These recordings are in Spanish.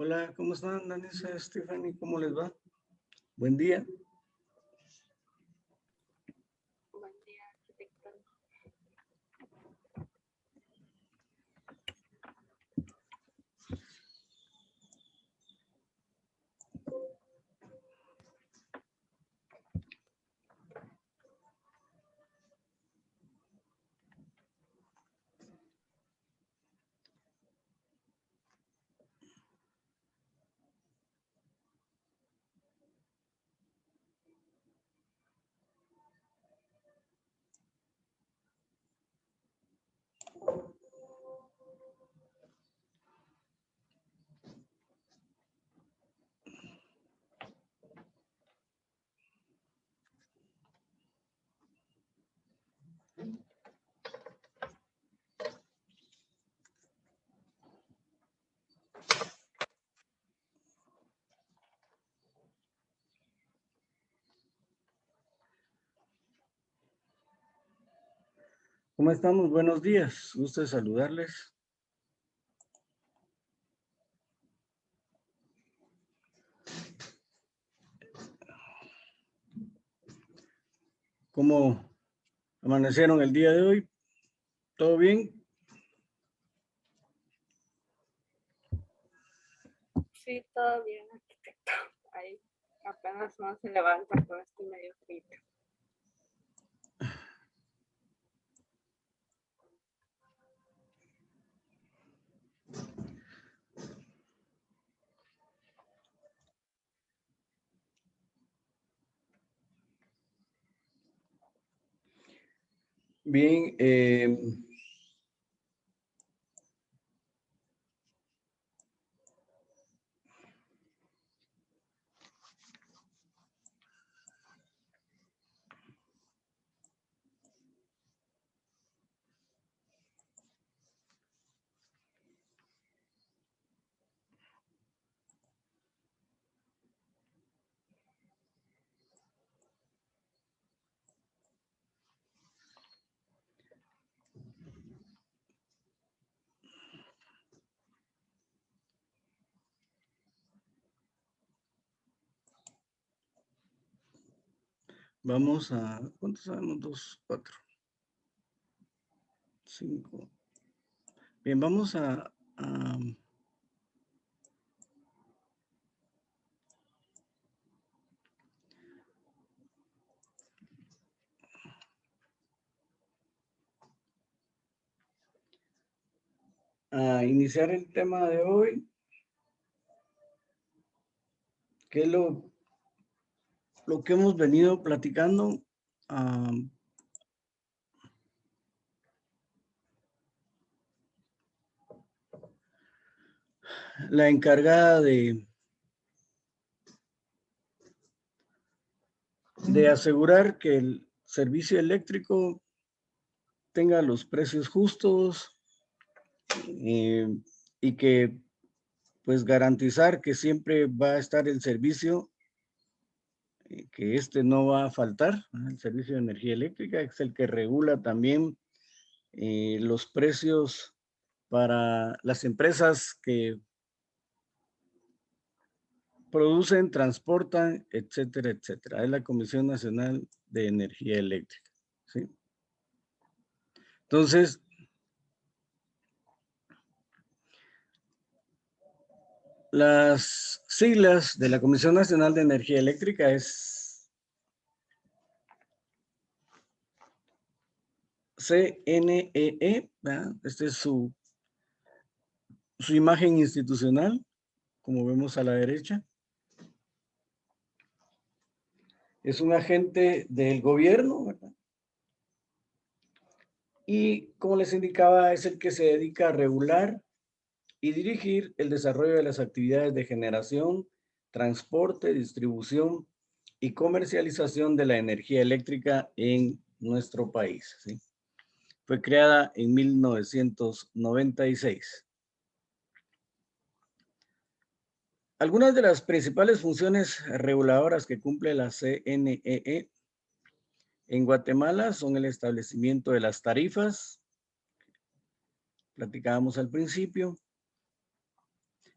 Hola, ¿cómo están, Danisa, Stephanie? ¿Cómo les va? Buen día. Buen día, arquitecto. ¿Cómo estamos? Buenos días. Gusto de saludarles. ¿Cómo amanecieron el día de hoy? ¿Todo bien? Sí, todo bien, arquitecto. Ahí apenas uno se levanta con este medio frío. Bien. Vamos a... ¿Cuántos sabemos? 2, 4, 5. Bien, vamos a iniciar el tema de hoy, que es lo que hemos venido platicando. La encargada de asegurar que el servicio eléctrico tenga los precios justos y que pues garantizar que siempre va a estar el servicio, que este no va a faltar, ¿no? El servicio de energía eléctrica es el que regula también los precios para las empresas que producen, transportan, etcétera, etcétera. Es la Comisión Nacional de Energía Eléctrica, ¿sí? Entonces, las siglas de la Comisión Nacional de Energía Eléctrica es CNEE, ¿verdad? Esta es su imagen institucional, como vemos a la derecha. Es un agente del gobierno, ¿verdad? Y como les indicaba, es el que se dedica a regular y dirigir el desarrollo de las actividades de generación, transporte, distribución y comercialización de la energía eléctrica en nuestro país, ¿sí? Fue creada en 1996. Algunas de las principales funciones reguladoras que cumple la CNEE en Guatemala son el establecimiento de las tarifas, platicábamos al principio,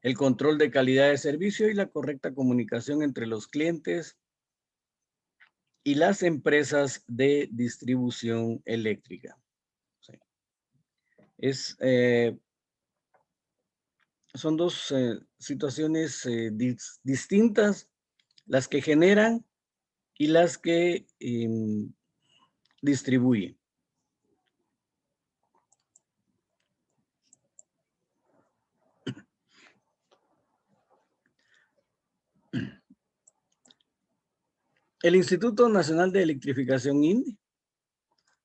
el control de calidad de servicio y la correcta comunicación entre los clientes y las empresas de distribución eléctrica. Sí. Son dos situaciones distintas, las que generan y las que distribuyen. El Instituto Nacional de Electrificación INDE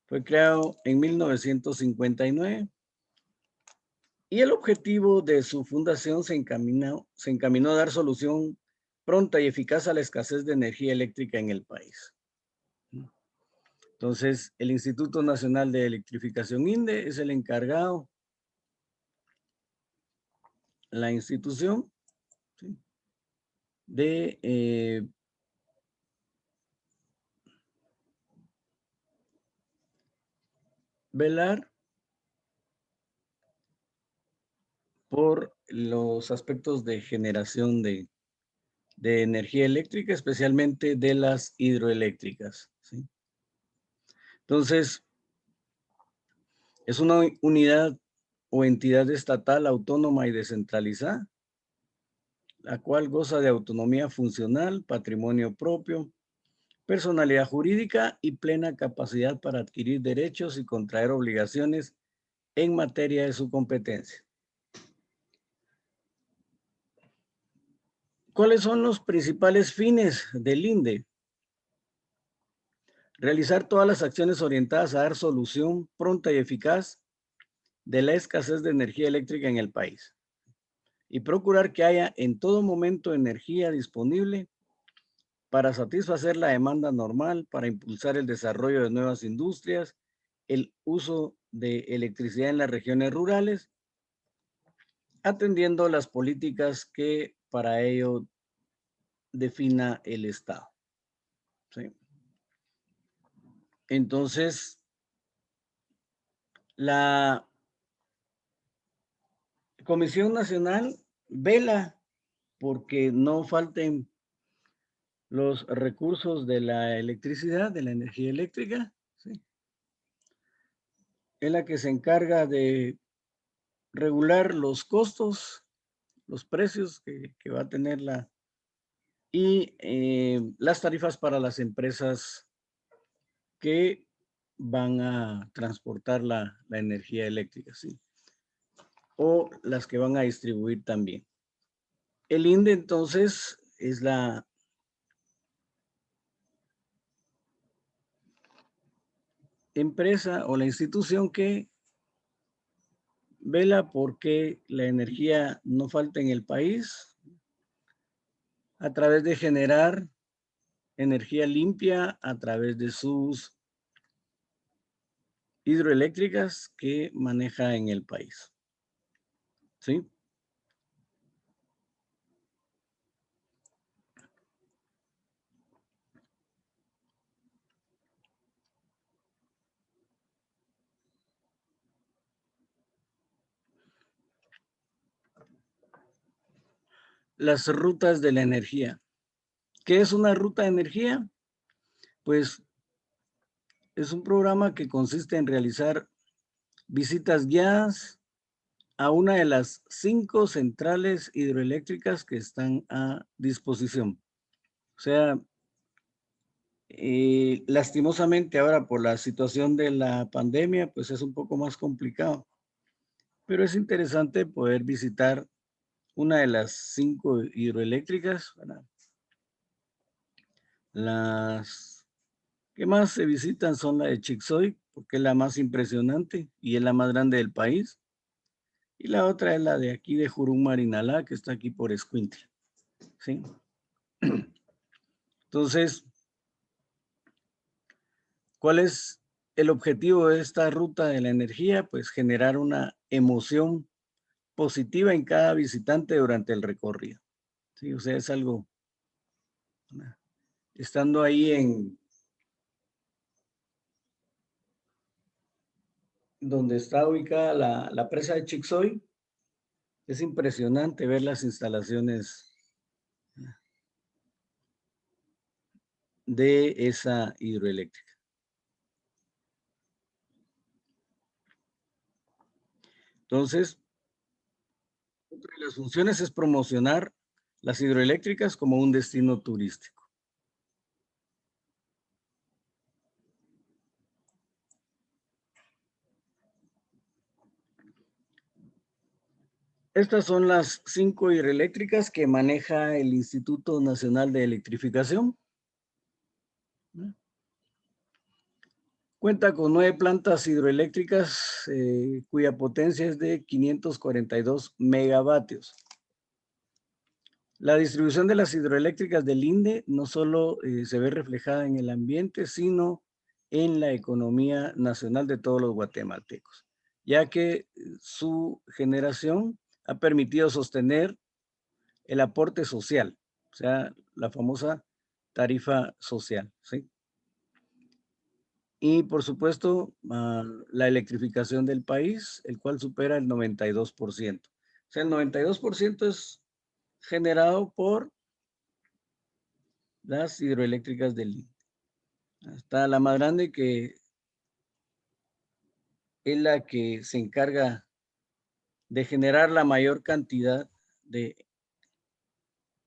fue creado en 1959 y el objetivo de su fundación se encaminó a dar solución pronta y eficaz a la escasez de energía eléctrica en el país. Entonces, el Instituto Nacional de Electrificación INDE es el encargado, la institución, ¿sí?, de velar por los aspectos de generación de energía eléctrica, especialmente de las hidroeléctricas, ¿sí? Entonces, es una unidad o entidad estatal autónoma y descentralizada, la cual goza de autonomía funcional, patrimonio propio, personalidad jurídica y plena capacidad para adquirir derechos y contraer obligaciones en materia de su competencia. ¿Cuáles son los principales fines del INDE? Realizar todas las acciones orientadas a dar solución pronta y eficaz de la escasez de energía eléctrica en el país y procurar que haya en todo momento energía disponible para satisfacer la demanda normal, para impulsar el desarrollo de nuevas industrias, el uso de electricidad en las regiones rurales, atendiendo las políticas que para ello defina el Estado, ¿sí? Entonces, la Comisión Nacional vela porque no falten los recursos de la electricidad, de la energía eléctrica, ¿sí? Es la que se encarga de regular los costos, los precios que va a tener y las tarifas para las empresas que van a transportar la energía eléctrica, ¿sí?, o las que van a distribuir también. El INDE, entonces, es la empresa o la institución que vela porque la energía no falte en el país a través de generar energía limpia a través de sus hidroeléctricas que maneja en el país, ¿sí? Las rutas de la energía. ¿Qué es una ruta de energía? Pues es un programa que consiste en realizar visitas guiadas a una de las 5 centrales hidroeléctricas que están a disposición. O sea, lastimosamente ahora por la situación de la pandemia, pues es un poco más complicado, pero es interesante poder visitar una de las 5 hidroeléctricas. Las que más se visitan son la de Chixoy, porque es la más impresionante y es la más grande del país. Y la otra es la de aquí de Jurumarinalá, que está aquí por Escuintla, ¿sí? Entonces, ¿cuál es el objetivo de esta ruta de la energía? Pues generar una emoción positiva en cada visitante durante el recorrido, ¿sí? O sea, es algo, estando ahí en donde está ubicada la presa de Chixoy, Es impresionante ver las instalaciones de esa hidroeléctrica. Entonces, otra de las funciones es promocionar las hidroeléctricas como un destino turístico. Estas son las 5 hidroeléctricas que maneja el Instituto Nacional de Electrificación. Cuenta con 9 plantas hidroeléctricas cuya potencia es de 542 megavatios. La distribución de las hidroeléctricas del INDE no solo se ve reflejada en el ambiente, sino en la economía nacional de todos los guatemaltecos, ya que su generación ha permitido sostener el aporte social, o sea, la famosa tarifa social, ¿sí? Y por supuesto, la electrificación del país, el cual supera el 92%. O sea, el 92% es generado por las hidroeléctricas del INDE. Hasta la más grande, que es la que se encarga de generar la mayor cantidad de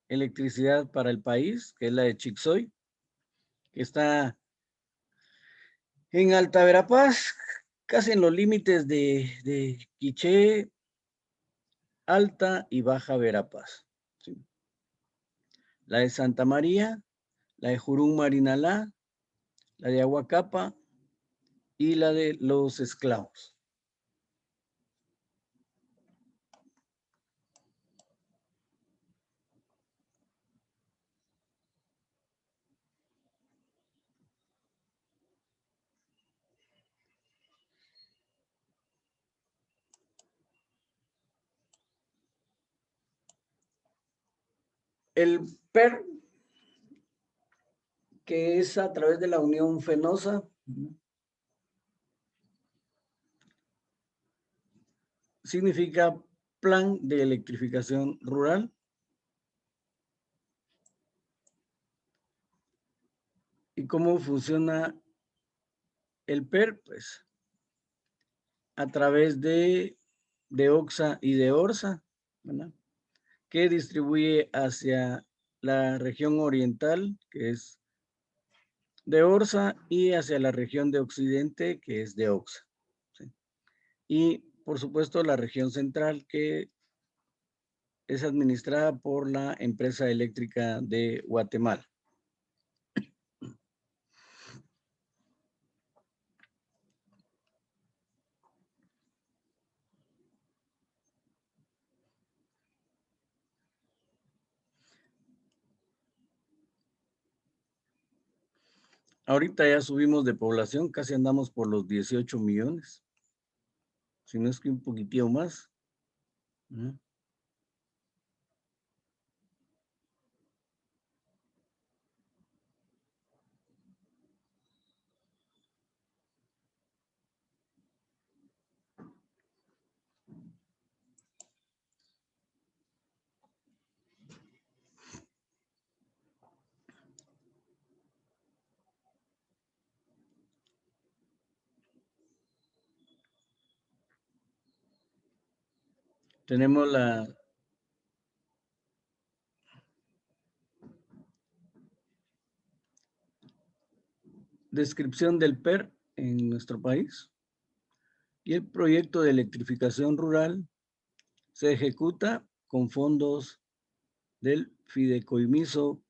electricidad para el país, que es la de Chixoy, que está en Alta Verapaz, casi en los límites de Quiché, Alta y Baja Verapaz. ¿Sí? La de Santa María, la de Jurún Marinalá, la de Aguacapa y la de Los Esclavos. El PER, que es a través de la Unión Fenosa, significa Plan de Electrificación Rural. ¿Y cómo funciona el PER? Pues a través de OXA y de ORSA, ¿verdad? Que distribuye hacia la región oriental, que es de ORSA, y hacia la región de Occidente, que es de OXA. ¿Sí? Y, por supuesto, la región central, que es administrada por la empresa eléctrica de Guatemala. Ahorita ya subimos de población, casi andamos por los 18 millones, si no es que un poquitillo más. Tenemos la descripción del PER en nuestro país. Y el proyecto de electrificación rural se ejecuta con fondos del fideicomiso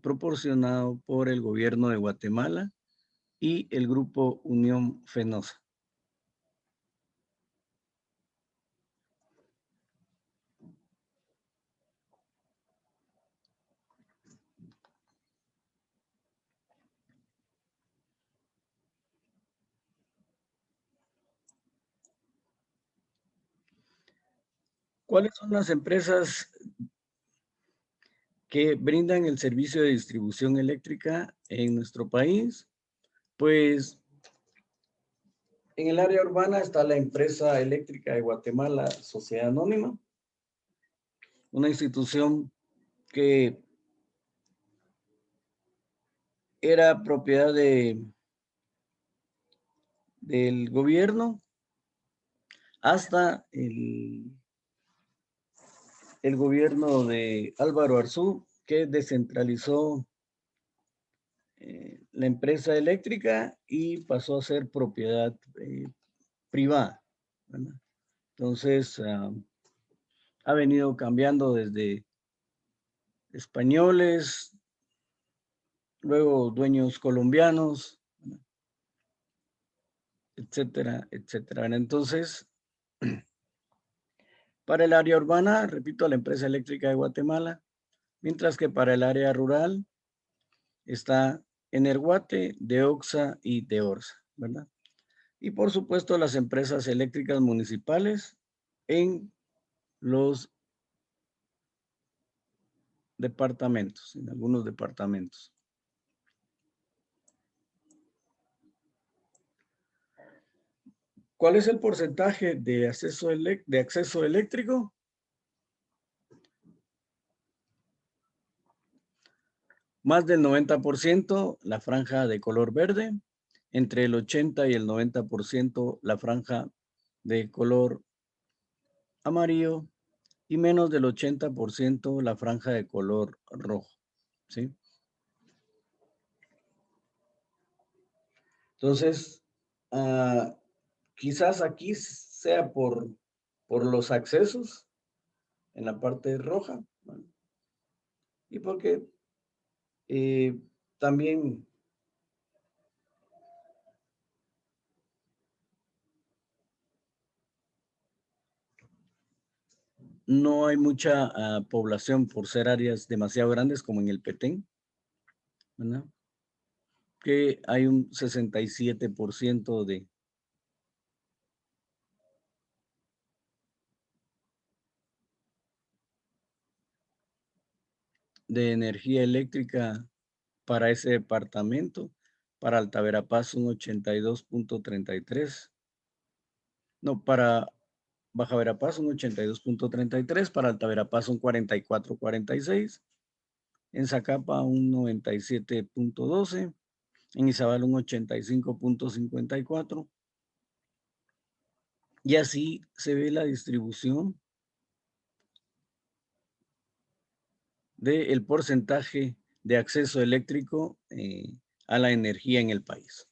proporcionado por el gobierno de Guatemala y el grupo Unión Fenosa. ¿Cuáles son las empresas que brindan el servicio de distribución eléctrica en nuestro país? Pues En el área urbana está la Empresa Eléctrica de Guatemala, Sociedad Anónima, una institución que era propiedad del gobierno hasta el gobierno de Álvaro Arzú, que descentralizó la empresa eléctrica y pasó a ser propiedad privada, ¿verdad? Entonces, ha venido cambiando desde españoles, luego dueños colombianos, ¿verdad? Etcétera, etcétera. Entonces, para el área urbana, repito, la empresa eléctrica de Guatemala, mientras que para el área rural está Energuate, Deoxa y Deorsa, ¿verdad? Y por supuesto las empresas eléctricas municipales en los departamentos, en algunos departamentos. ¿Cuál es el porcentaje de acceso eléctrico? Más del 90% la franja de color verde, entre el 80 y el 90% la franja de color amarillo y menos del 80% la franja de color rojo, ¿sí? Entonces, quizás aquí sea por los accesos en la parte roja, ¿no? Y porque también no hay mucha población por ser áreas demasiado grandes como en el Petén, ¿verdad? Que hay un 67% de energía eléctrica para ese departamento. Para Alta Verapaz un 82.33. No, para Baja Verapaz un 82.33, para Alta Verapaz un 44.46, en Zacapa un 97.12, en Izabal un 85.54. Y así se ve la distribución del porcentaje de acceso eléctrico a la energía en el país,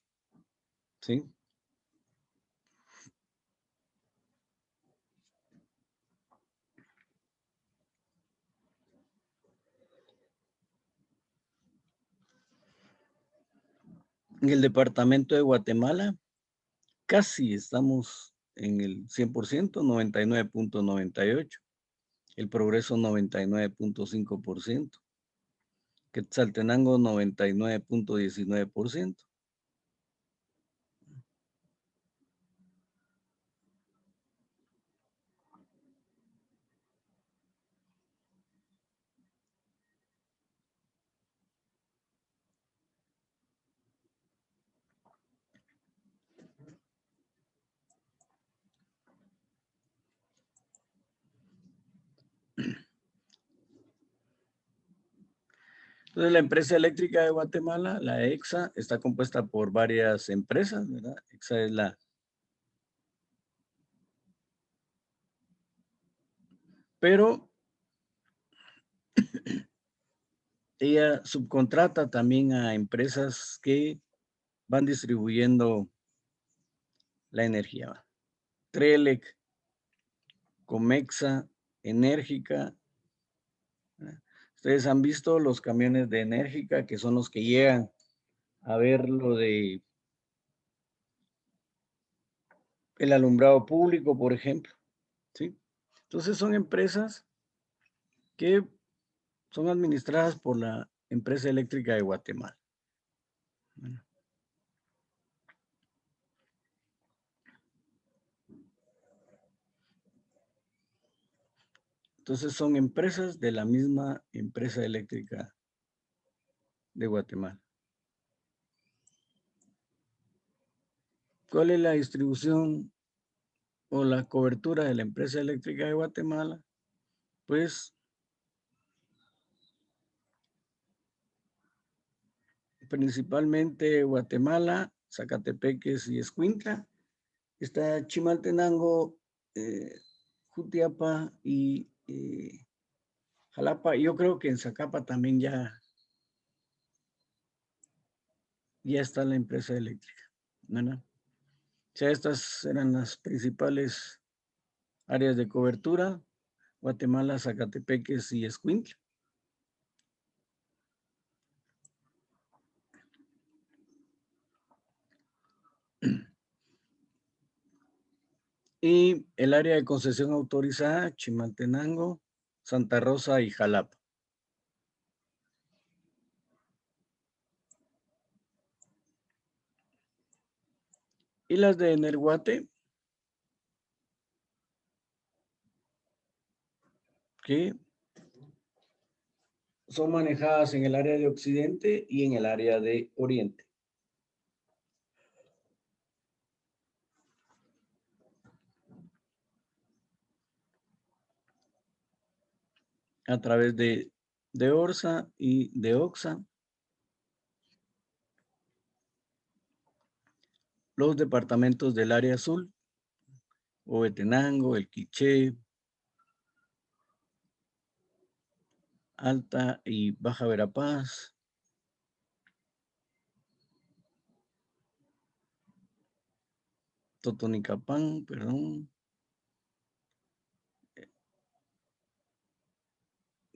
¿sí? En el departamento de Guatemala, casi estamos en el 100%, 99.98. El Progreso 99.5%. Quetzaltenango 99.19%. Entonces, la empresa eléctrica de Guatemala, la EXA, está compuesta por varias empresas, ¿verdad? EXA es la... Pero ella subcontrata también a empresas que van distribuyendo la energía. Trelec, Comexa, Enérgica. Ustedes han visto los camiones de Enérgica, que son los que llegan a ver lo de el alumbrado público, por ejemplo, ¿sí? Entonces son empresas que son administradas por la empresa eléctrica de Guatemala. Entonces son empresas de la misma empresa eléctrica de Guatemala. ¿Cuál es la distribución o la cobertura de la empresa eléctrica de Guatemala? Pues principalmente Guatemala, Zacatepeques y Escuintla. Está Chimaltenango, Jutiapa y Jalapa. Yo creo que en Zacapa también ya está la empresa eléctrica, ¿no? O sea, estas eran las principales áreas de cobertura: Guatemala, Zacatepeques y Escuintla. Y el área de concesión autorizada: Chimaltenango, Santa Rosa y Jalapa. Y las de Energuate, que son manejadas en el área de Occidente y en el área de Oriente. A través de ORSA y de OXA. Los departamentos del área azul: Huehuetenango, El Quiché, Alta y Baja Verapaz, Totonicapán, perdón,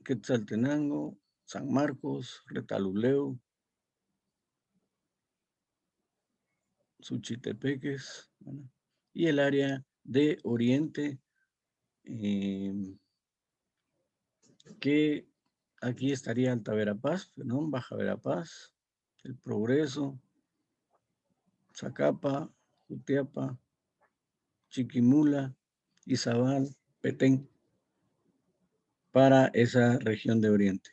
Quetzaltenango, San Marcos, Retaluleu, Suchitepeques, bueno, y el área de Oriente, que aquí estaría Alta Verapaz, perdón, Baja Verapaz, El Progreso, Zacapa, Jutiapa, Chiquimula, Izabal, Petén, para esa región de Oriente.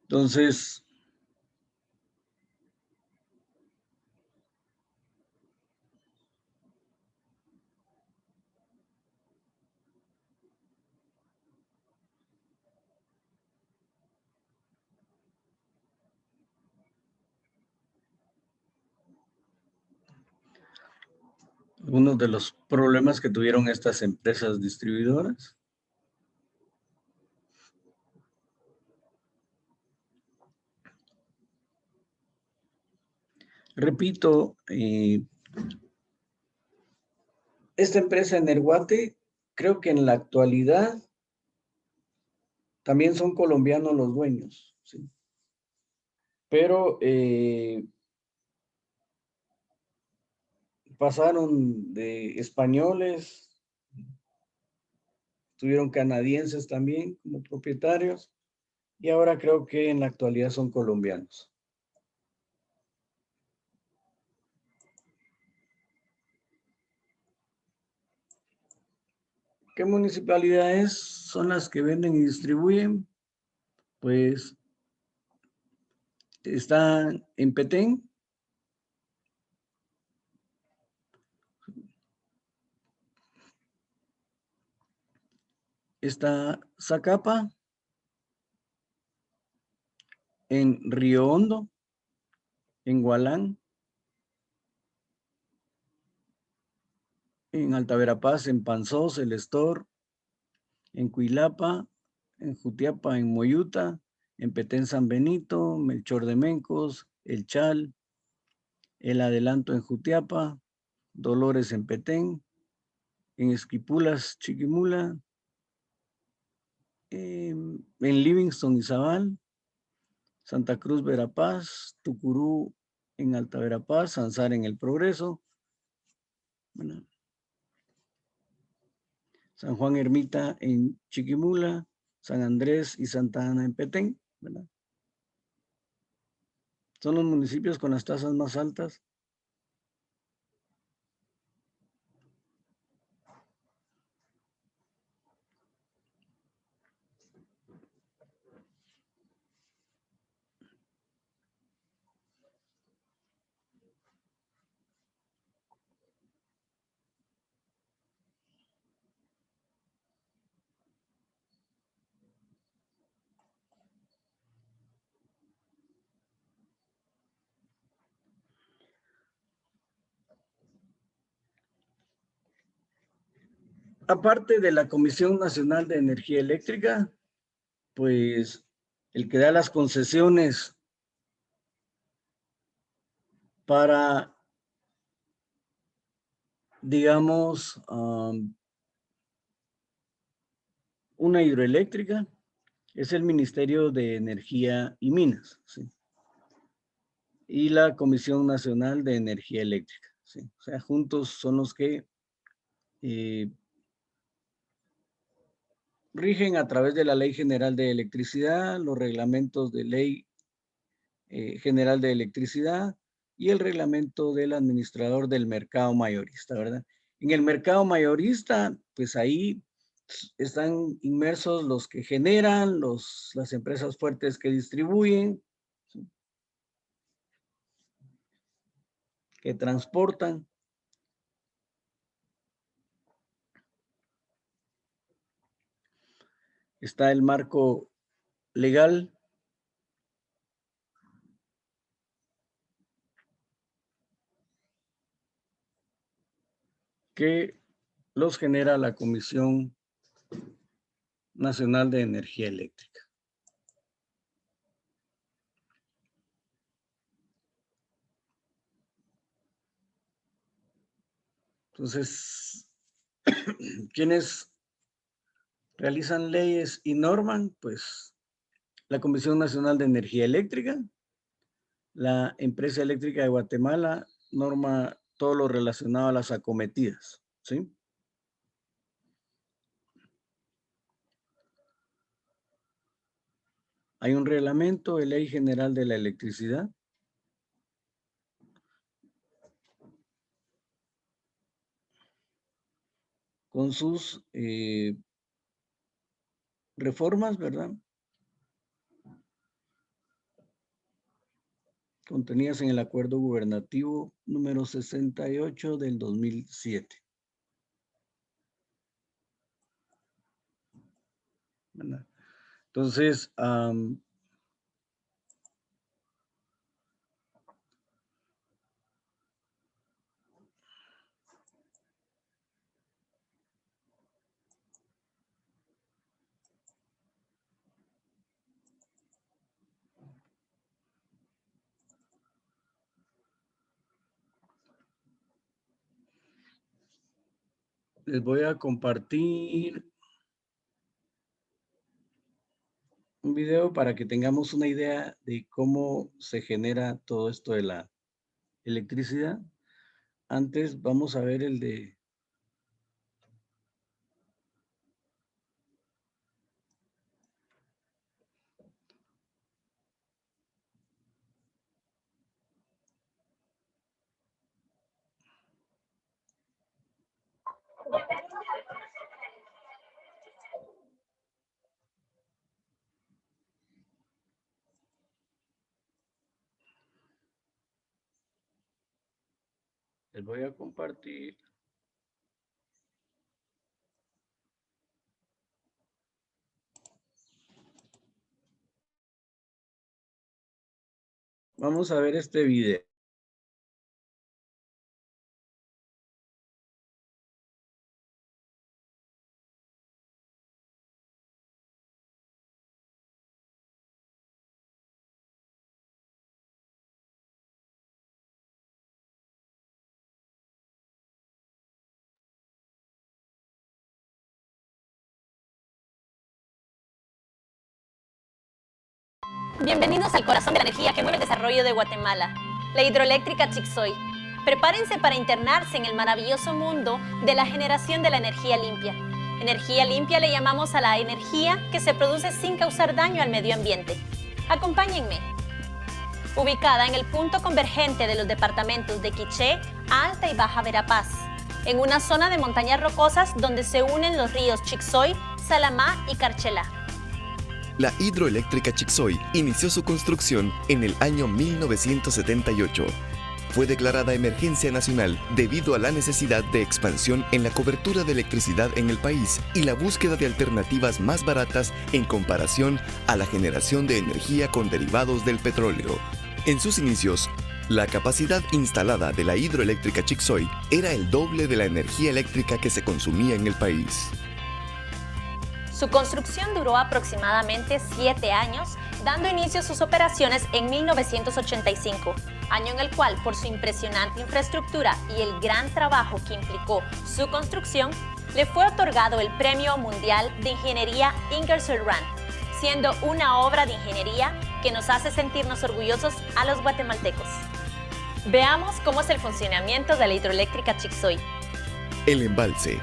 Entonces, algunos de los problemas que tuvieron estas empresas distribuidoras. Repito, esta empresa Energuate, creo que en la actualidad también son colombianos los dueños, ¿sí? Pero pasaron de españoles, tuvieron canadienses también como propietarios, y ahora creo que en la actualidad son colombianos. ¿Qué municipalidades son las que venden y distribuyen? Pues están en Petén, está Zacapa, en Río Hondo, en Gualán, en Alta Verapaz, en Panzós, El Estor, en Cuilapa, en Jutiapa, en Moyuta, en Petén San Benito, Melchor de Mencos, El Chal, El Adelanto en Jutiapa, Dolores en Petén, en Esquipulas, Chiquimula, en Livingston, Izabal, Santa Cruz, Verapaz, Tucurú en Alta Verapaz, Sansar en El Progreso, ¿verdad? San Juan Ermita en Chiquimula, San Andrés y Santa Ana en Petén, ¿verdad? Son los municipios con las tasas más altas. Aparte de la Comisión Nacional de Energía Eléctrica, pues el que da las concesiones para, digamos, una hidroeléctrica es el Ministerio de Energía y Minas, ¿sí? Y la Comisión Nacional de Energía Eléctrica, ¿sí? O sea, juntos son los que rigen a través de la Ley General de Electricidad, los reglamentos de Ley General de Electricidad y el reglamento del administrador del mercado mayorista, ¿verdad? En el mercado mayorista, pues ahí están inmersos los que generan, las empresas fuertes que distribuyen, ¿sí? Que transportan. Está el marco legal que los genera la Comisión Nacional de Energía Eléctrica. Entonces, ¿quiénes realizan leyes y norman? Pues la Comisión Nacional de Energía Eléctrica, la Empresa Eléctrica de Guatemala norma todo lo relacionado a las acometidas, ¿sí? Hay un reglamento de Ley General de la Electricidad con sus reformas, ¿verdad? Contenidas en el Acuerdo Gubernativo número 68 del 2007. ¿Verdad? Entonces, les voy a compartir un video para que tengamos una idea de cómo se genera todo esto de la electricidad. Antes vamos a ver el de... Les voy a compartir. Vamos a ver este video. Bienvenidos al corazón de la energía que mueve el desarrollo de Guatemala, la hidroeléctrica Chixoy. Prepárense para internarse en el maravilloso mundo de la generación de la energía limpia. Energía limpia le llamamos a la energía que se produce sin causar daño al medio ambiente. Acompáñenme. Ubicada en el punto convergente de los departamentos de Quiché, Alta y Baja Verapaz, en una zona de montañas rocosas donde se unen los ríos Chixoy, Salamá y Carchelá. La hidroeléctrica Chixoy inició su construcción en el año 1978. Fue declarada emergencia nacional debido a la necesidad de expansión en la cobertura de electricidad en el país y la búsqueda de alternativas más baratas en comparación a la generación de energía con derivados del petróleo. En sus inicios, la capacidad instalada de la hidroeléctrica Chixoy era el doble de la energía eléctrica que se consumía en el país. Su construcción duró aproximadamente 7 años, dando inicio a sus operaciones en 1985, año en el cual, por su impresionante infraestructura y el gran trabajo que implicó su construcción, le fue otorgado el Premio Mundial de Ingeniería Ingersoll-Rand, siendo una obra de ingeniería que nos hace sentirnos orgullosos a los guatemaltecos. Veamos cómo es el funcionamiento de la hidroeléctrica Chixoy. El embalse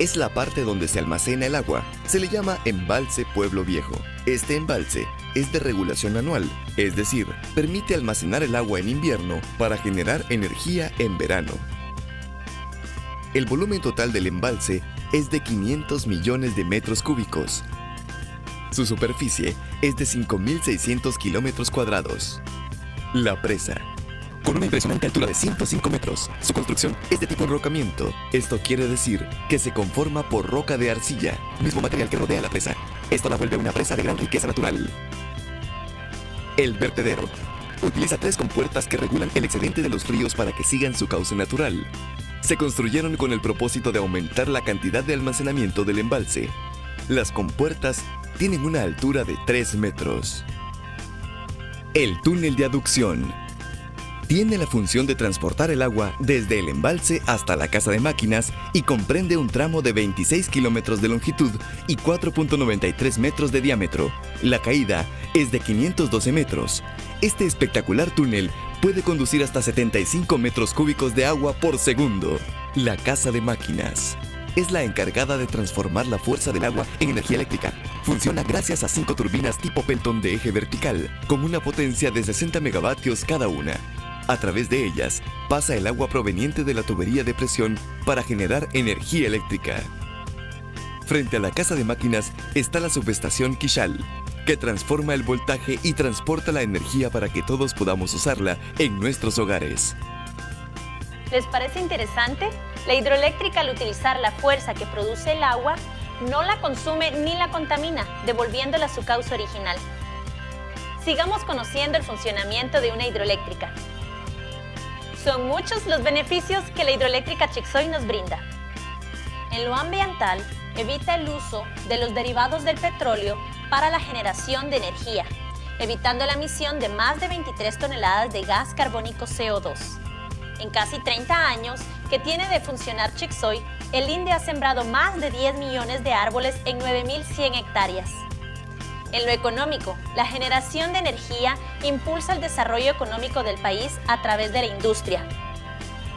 es la parte donde se almacena el agua. Se le llama Embalse Pueblo Viejo. Este embalse es de regulación anual, es decir, permite almacenar el agua en invierno para generar energía en verano. El volumen total del embalse es de 500 millones de metros cúbicos. Su superficie es de 5.600 kilómetros cuadrados. La presa, con una impresionante altura de 105 metros. Su construcción es de tipo enrocamiento. Esto quiere decir que se conforma por roca de arcilla, mismo material que rodea la presa. Esto la vuelve una presa de gran riqueza natural. El vertedero utiliza 3 compuertas que regulan el excedente de los ríos para que sigan su cauce natural. Se construyeron con el propósito de aumentar la cantidad de almacenamiento del embalse. Las compuertas tienen una altura de 3 metros. El túnel de aducción tiene la función de transportar el agua desde el embalse hasta la casa de máquinas y comprende un tramo de 26 kilómetros de longitud y 4.93 metros de diámetro. La caída es de 512 metros. Este espectacular túnel puede conducir hasta 75 metros cúbicos de agua por segundo. La casa de máquinas es la encargada de transformar la fuerza del agua en energía eléctrica. Funciona gracias a 5 turbinas tipo Pelton de eje vertical, con una potencia de 60 megavatios cada una. A través de ellas, pasa el agua proveniente de la tubería de presión para generar energía eléctrica. Frente a la casa de máquinas está la subestación Quixal, que transforma el voltaje y transporta la energía para que todos podamos usarla en nuestros hogares. ¿Les parece interesante? La hidroeléctrica, al utilizar la fuerza que produce el agua, no la consume ni la contamina, devolviéndola a su cauce original. Sigamos conociendo el funcionamiento de una hidroeléctrica. Son muchos los beneficios que la hidroeléctrica Chixoy nos brinda. En lo ambiental, evita el uso de los derivados del petróleo para la generación de energía, evitando la emisión de más de 23 toneladas de gas carbónico CO2. En casi 30 años que tiene de funcionar Chixoy, el INDE ha sembrado más de 10 millones de árboles en 9.100 hectáreas. En lo económico, la generación de energía impulsa el desarrollo económico del país a través de la industria.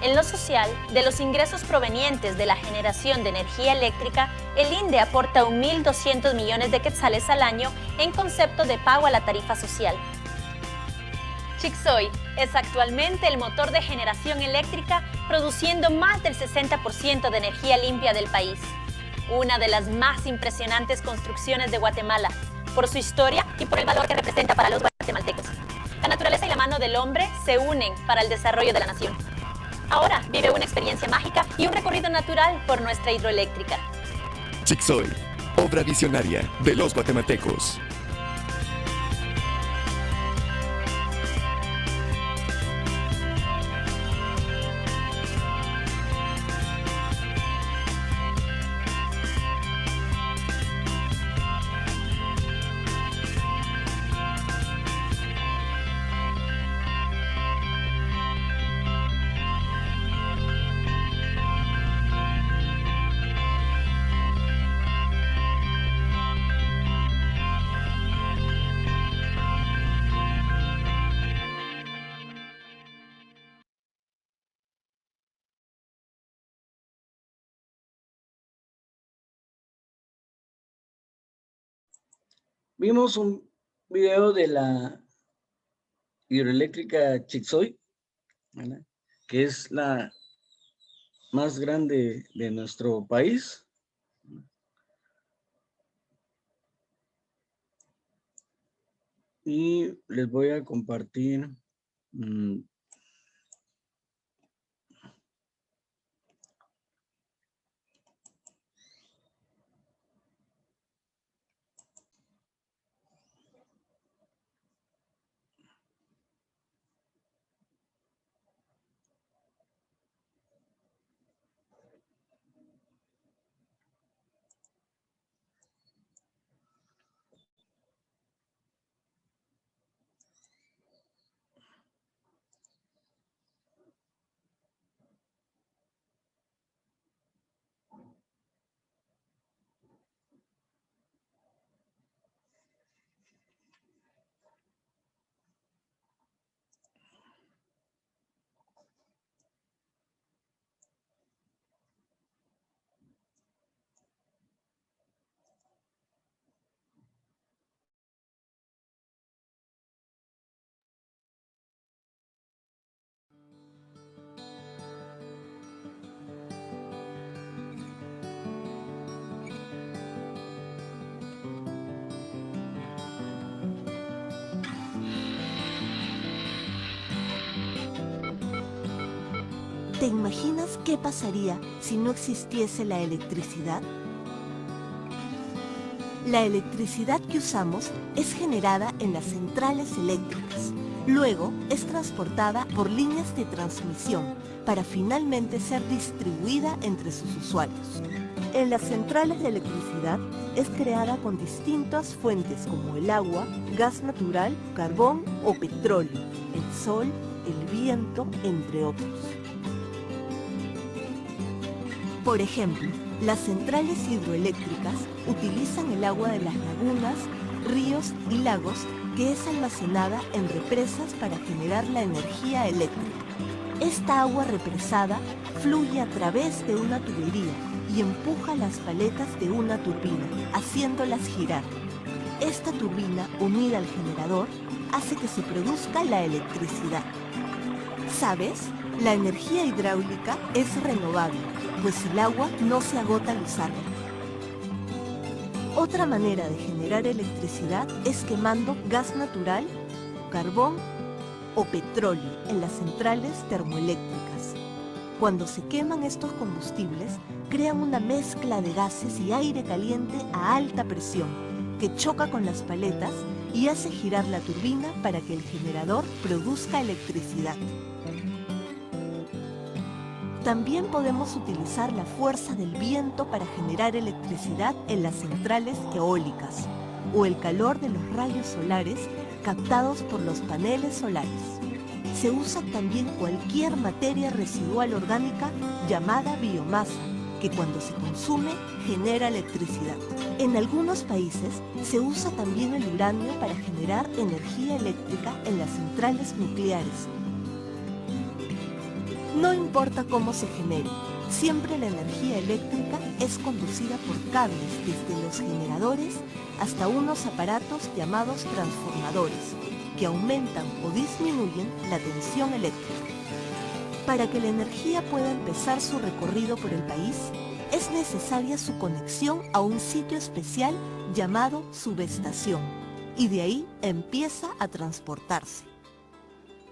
En lo social, de los ingresos provenientes de la generación de energía eléctrica, el INDE aporta 1.200 millones de quetzales al año en concepto de pago a la tarifa social. Chixoy es actualmente el motor de generación eléctrica, produciendo más del 60% de energía limpia del país. Una de las más impresionantes construcciones de Guatemala, por su historia y por el valor que representa para los guatemaltecos. La naturaleza y la mano del hombre se unen para el desarrollo de la nación. Ahora vive una experiencia mágica y un recorrido natural por nuestra hidroeléctrica. Chixoy, obra visionaria de los guatemaltecos. Vimos un video de la hidroeléctrica Chixoy, ¿verdad?, que es la más grande de nuestro país. Y les voy a compartir ¿Te imaginas qué pasaría si no existiese la electricidad? La electricidad que usamos es generada en las centrales eléctricas. Luego es transportada por líneas de transmisión para finalmente ser distribuida entre sus usuarios. En las centrales de electricidad es creada con distintas fuentes como el agua, gas natural, carbón o petróleo, el sol, el viento, entre otros. Por ejemplo, las centrales hidroeléctricas utilizan el agua de las lagunas, ríos y lagos que es almacenada en represas para generar la energía eléctrica. Esta agua represada fluye a través de una tubería y empuja las paletas de una turbina, haciéndolas girar. Esta turbina, unida al generador, hace que se produzca la electricidad. ¿Sabes? La energía hidráulica es renovable, pues el agua no se agota al usarla. Otra manera de generar electricidad es quemando gas natural, carbón o petróleo en las centrales termoeléctricas. Cuando se queman estos combustibles, crean una mezcla de gases y aire caliente a alta presión que choca con las paletas y hace girar la turbina para que el generador produzca electricidad. También podemos utilizar la fuerza del viento para generar electricidad en las centrales eólicas o el calor de los rayos solares captados por los paneles solares. Se usa también cualquier materia residual orgánica llamada biomasa, que cuando se consume genera electricidad. En algunos países se usa también el uranio para generar energía eléctrica en las centrales nucleares. No importa cómo se genere, siempre la energía eléctrica es conducida por cables desde los generadores hasta unos aparatos llamados transformadores, que aumentan o disminuyen la tensión eléctrica. Para que la energía pueda empezar su recorrido por el país, es necesaria su conexión a un sitio especial llamado subestación, y de ahí empieza a transportarse.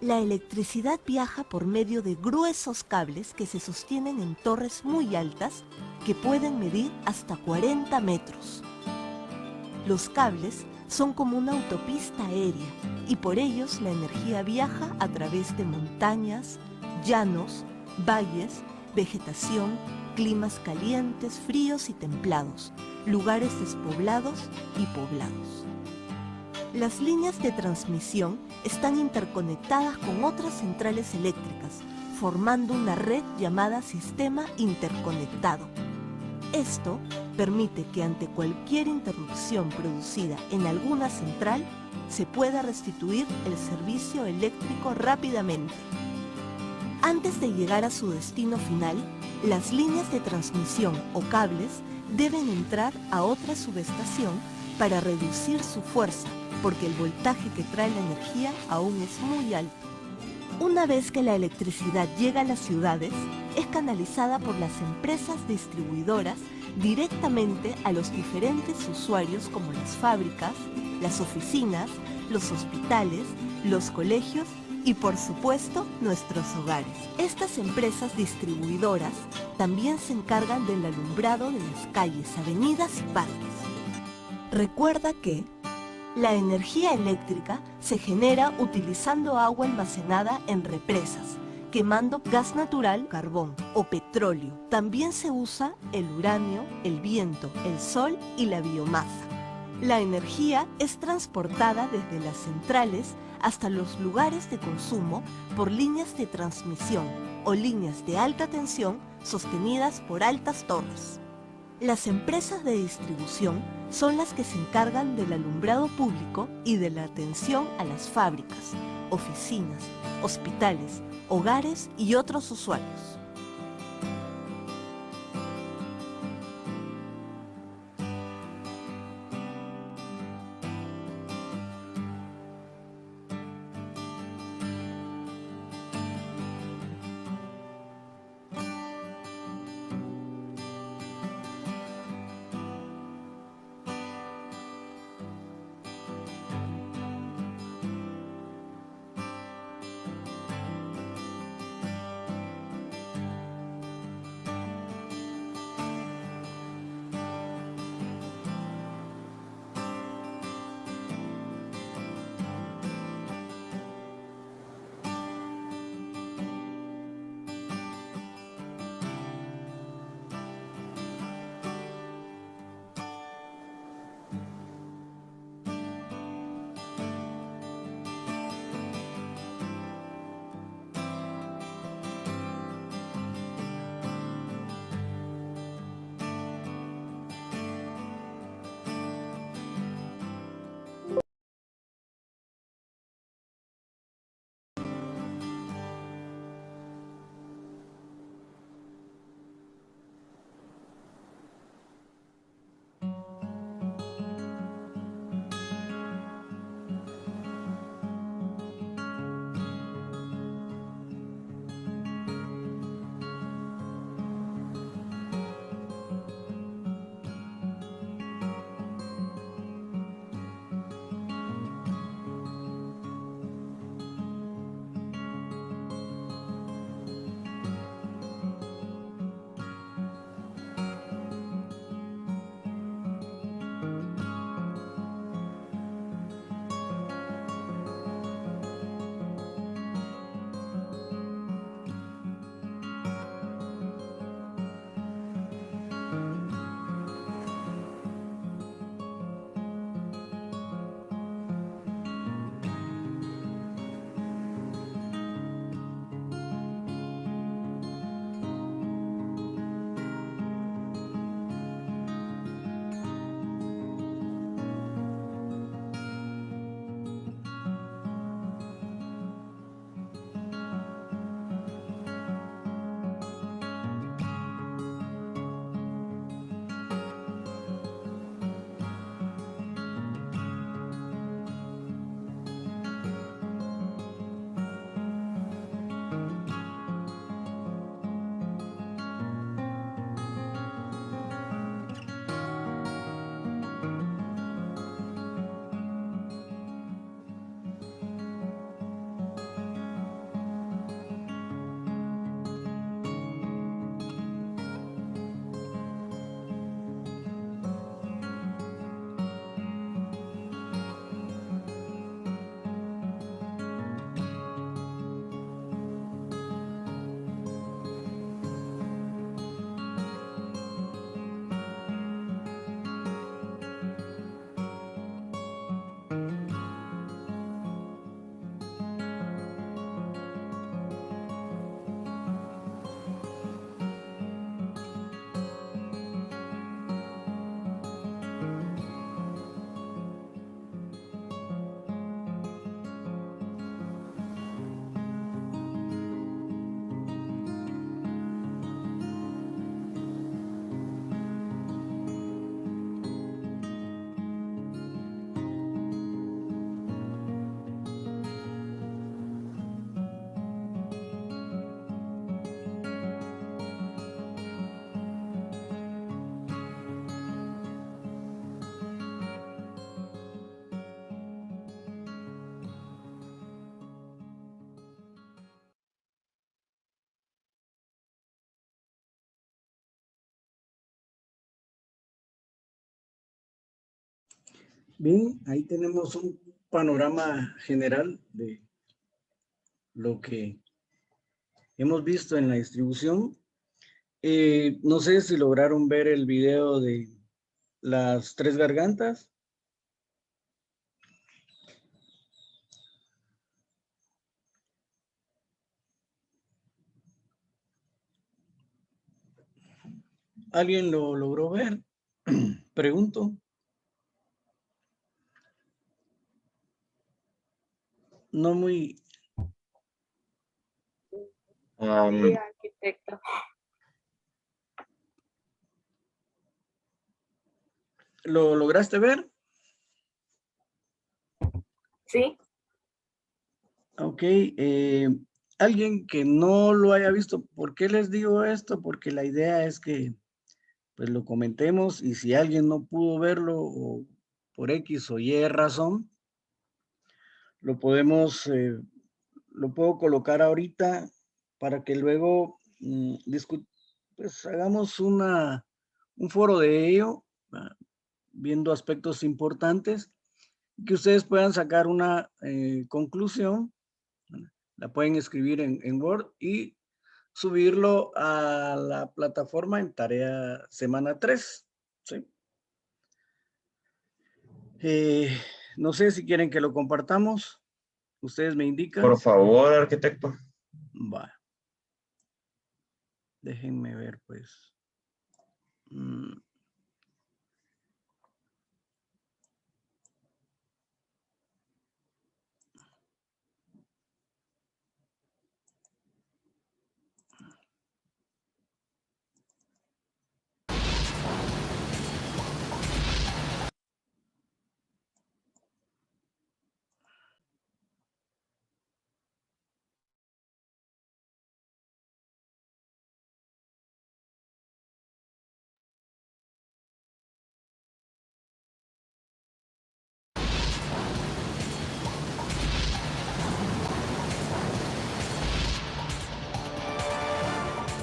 La electricidad viaja por medio de gruesos cables que se sostienen en torres muy altas que pueden medir hasta 40 metros. Los cables son como una autopista aérea y por ellos la energía viaja a través de montañas, llanos, valles, vegetación, climas calientes, fríos y templados, lugares despoblados y poblados. Las líneas de transmisión están interconectadas con otras centrales eléctricas, formando una red llamada sistema interconectado. Esto permite que ante cualquier interrupción producida en alguna central, se pueda restituir el servicio eléctrico rápidamente. Antes de llegar a su destino final, las líneas de transmisión o cables deben entrar a otra subestación para reducir su fuerza, porque el voltaje que trae la energía aún es muy alto. Una vez que la electricidad llega a las ciudades, es canalizada por las empresas distribuidoras directamente a los diferentes usuarios como las fábricas, las oficinas, los hospitales, los colegios y por supuesto nuestros hogares. Estas empresas distribuidoras también se encargan del alumbrado de las calles, avenidas y parques. Recuerda que la energía eléctrica se genera utilizando agua almacenada en represas, quemando gas natural, carbón o petróleo. También se usa el uranio, el viento, el sol y la biomasa. La energía es transportada desde las centrales hasta los lugares de consumo por líneas de transmisión o líneas de alta tensión sostenidas por altas torres. Las empresas de distribución son las que se encargan del alumbrado público y de la atención a las fábricas, oficinas, hospitales, hogares y otros usuarios. Bien, ahí tenemos un panorama general de lo que hemos visto en la distribución. No sé si lograron ver el video de las tres gargantas. ¿Alguien lo logró ver? Pregunto. No muy... Sí, arquitecto. ¿Lo lograste ver? Sí, Ok. Alguien que no lo haya visto, ¿por qué les digo esto? Porque la idea es que pues lo comentemos y si alguien no pudo verlo o por X o Y razón, lo podemos, lo puedo colocar ahorita para que luego pues hagamos un foro de ello, viendo aspectos importantes, que ustedes puedan sacar una conclusión, la pueden escribir en Word y subirlo a la plataforma en tarea semana 3, ¿sí? No sé si quieren que lo compartamos. Ustedes me indican. Por favor, arquitecto. Va. Déjenme ver, pues.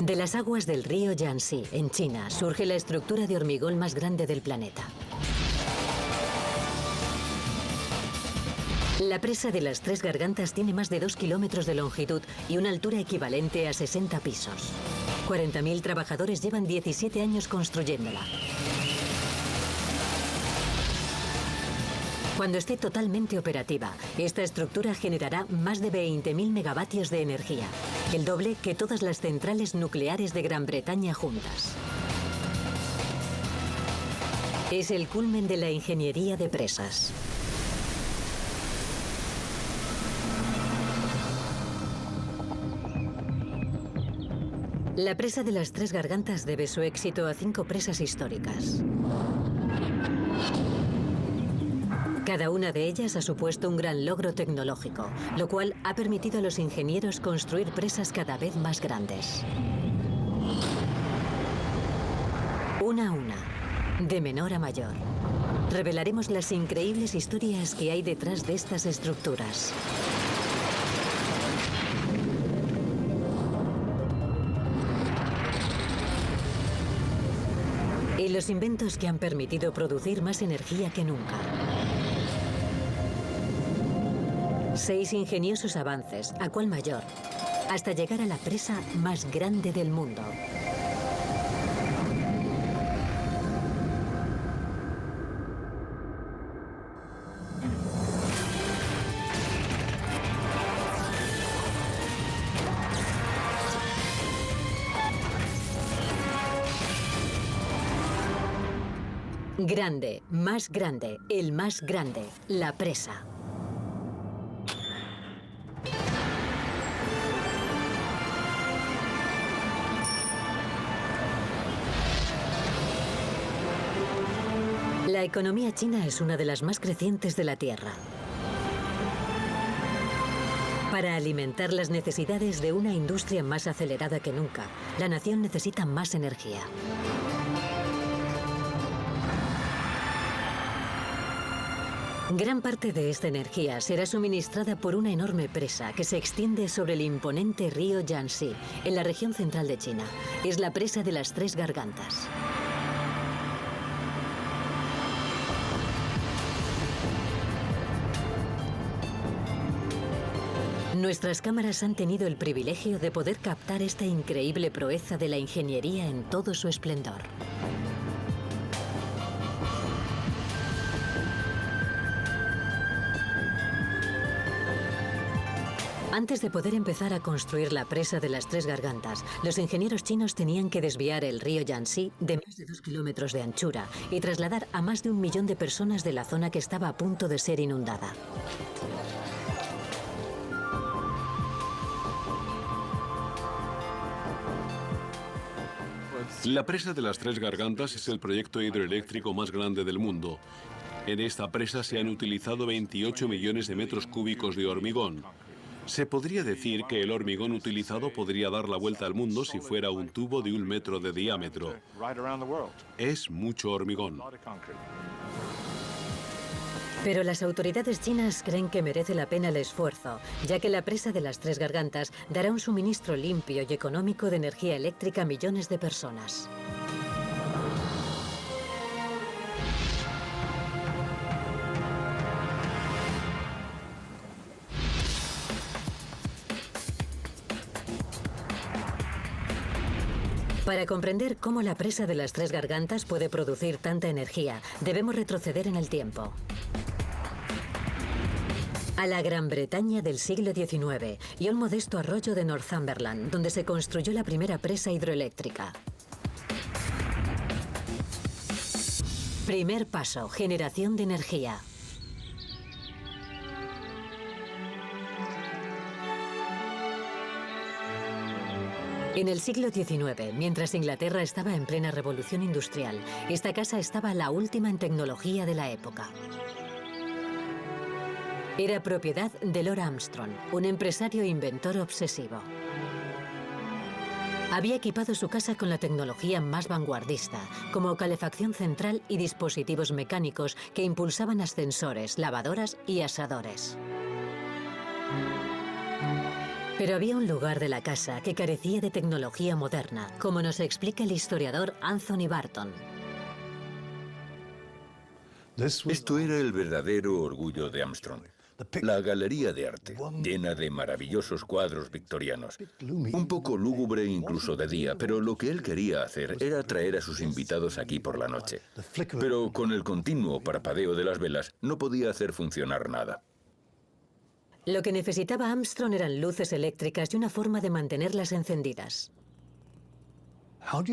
De las aguas del río Yangtze, en China, surge la estructura de hormigón más grande del planeta. La presa de las Tres Gargantas tiene más de 2 kilómetros de longitud y una altura equivalente a 60 pisos. 40.000 trabajadores llevan 17 años construyéndola. Cuando esté totalmente operativa, esta estructura generará más de 20.000 megavatios de energía, el doble que todas las centrales nucleares de Gran Bretaña juntas. Es el culmen de la ingeniería de presas. La presa de las Tres Gargantas debe su éxito a 5 presas históricas. Cada una de ellas ha supuesto un gran logro tecnológico, lo cual ha permitido a los ingenieros construir presas cada vez más grandes. Una a una, de menor a mayor, revelaremos las increíbles historias que hay detrás de estas estructuras. Y los inventos que han permitido producir más energía que nunca. 6 ingeniosos avances, a cual mayor, hasta llegar a la presa más grande del mundo. Grande, más grande, el más grande, la presa. La economía china es una de las más crecientes de la Tierra. Para alimentar las necesidades de una industria más acelerada que nunca, la nación necesita más energía. Gran parte de esta energía será suministrada por una enorme presa que se extiende sobre el imponente río Yangtze, en la región central de China. Es la presa de las Tres Gargantas. Nuestras cámaras han tenido el privilegio de poder captar esta increíble proeza de la ingeniería en todo su esplendor. Antes de poder empezar a construir la presa de las Tres Gargantas, los ingenieros chinos tenían que desviar el río Yangtze de más de 2 kilómetros de anchura y trasladar a más de 1 millón de personas de la zona que estaba a punto de ser inundada. La presa de las Tres Gargantas es el proyecto hidroeléctrico más grande del mundo. En esta presa se han utilizado 28 millones de metros cúbicos de hormigón. Se podría decir que el hormigón utilizado podría dar la vuelta al mundo si fuera un tubo de 1 metro de diámetro. Es mucho hormigón. Pero las autoridades chinas creen que merece la pena el esfuerzo, ya que la presa de las Tres Gargantas dará un suministro limpio y económico de energía eléctrica a millones de personas. Para comprender cómo la presa de las Tres Gargantas puede producir tanta energía, debemos retroceder en el tiempo. A la Gran Bretaña del siglo XIX y a un modesto arroyo de Northumberland, donde se construyó la primera presa hidroeléctrica. Primer paso, generación de energía. En el siglo XIX, mientras Inglaterra estaba en plena revolución industrial, esta casa estaba la última en tecnología de la época. Era propiedad de Lord Armstrong, un empresario e inventor obsesivo. Había equipado su casa con la tecnología más vanguardista, como calefacción central y dispositivos mecánicos que impulsaban ascensores, lavadoras y asadores. Pero había un lugar de la casa que carecía de tecnología moderna, como nos explica el historiador Anthony Barton. Esto era el verdadero orgullo de Armstrong. La galería de arte, llena de maravillosos cuadros victorianos. Un poco lúgubre incluso de día, pero lo que él quería hacer era traer a sus invitados aquí por la noche. Pero con el continuo parpadeo de las velas no podía hacer funcionar nada. Lo que necesitaba Armstrong eran luces eléctricas y una forma de mantenerlas encendidas.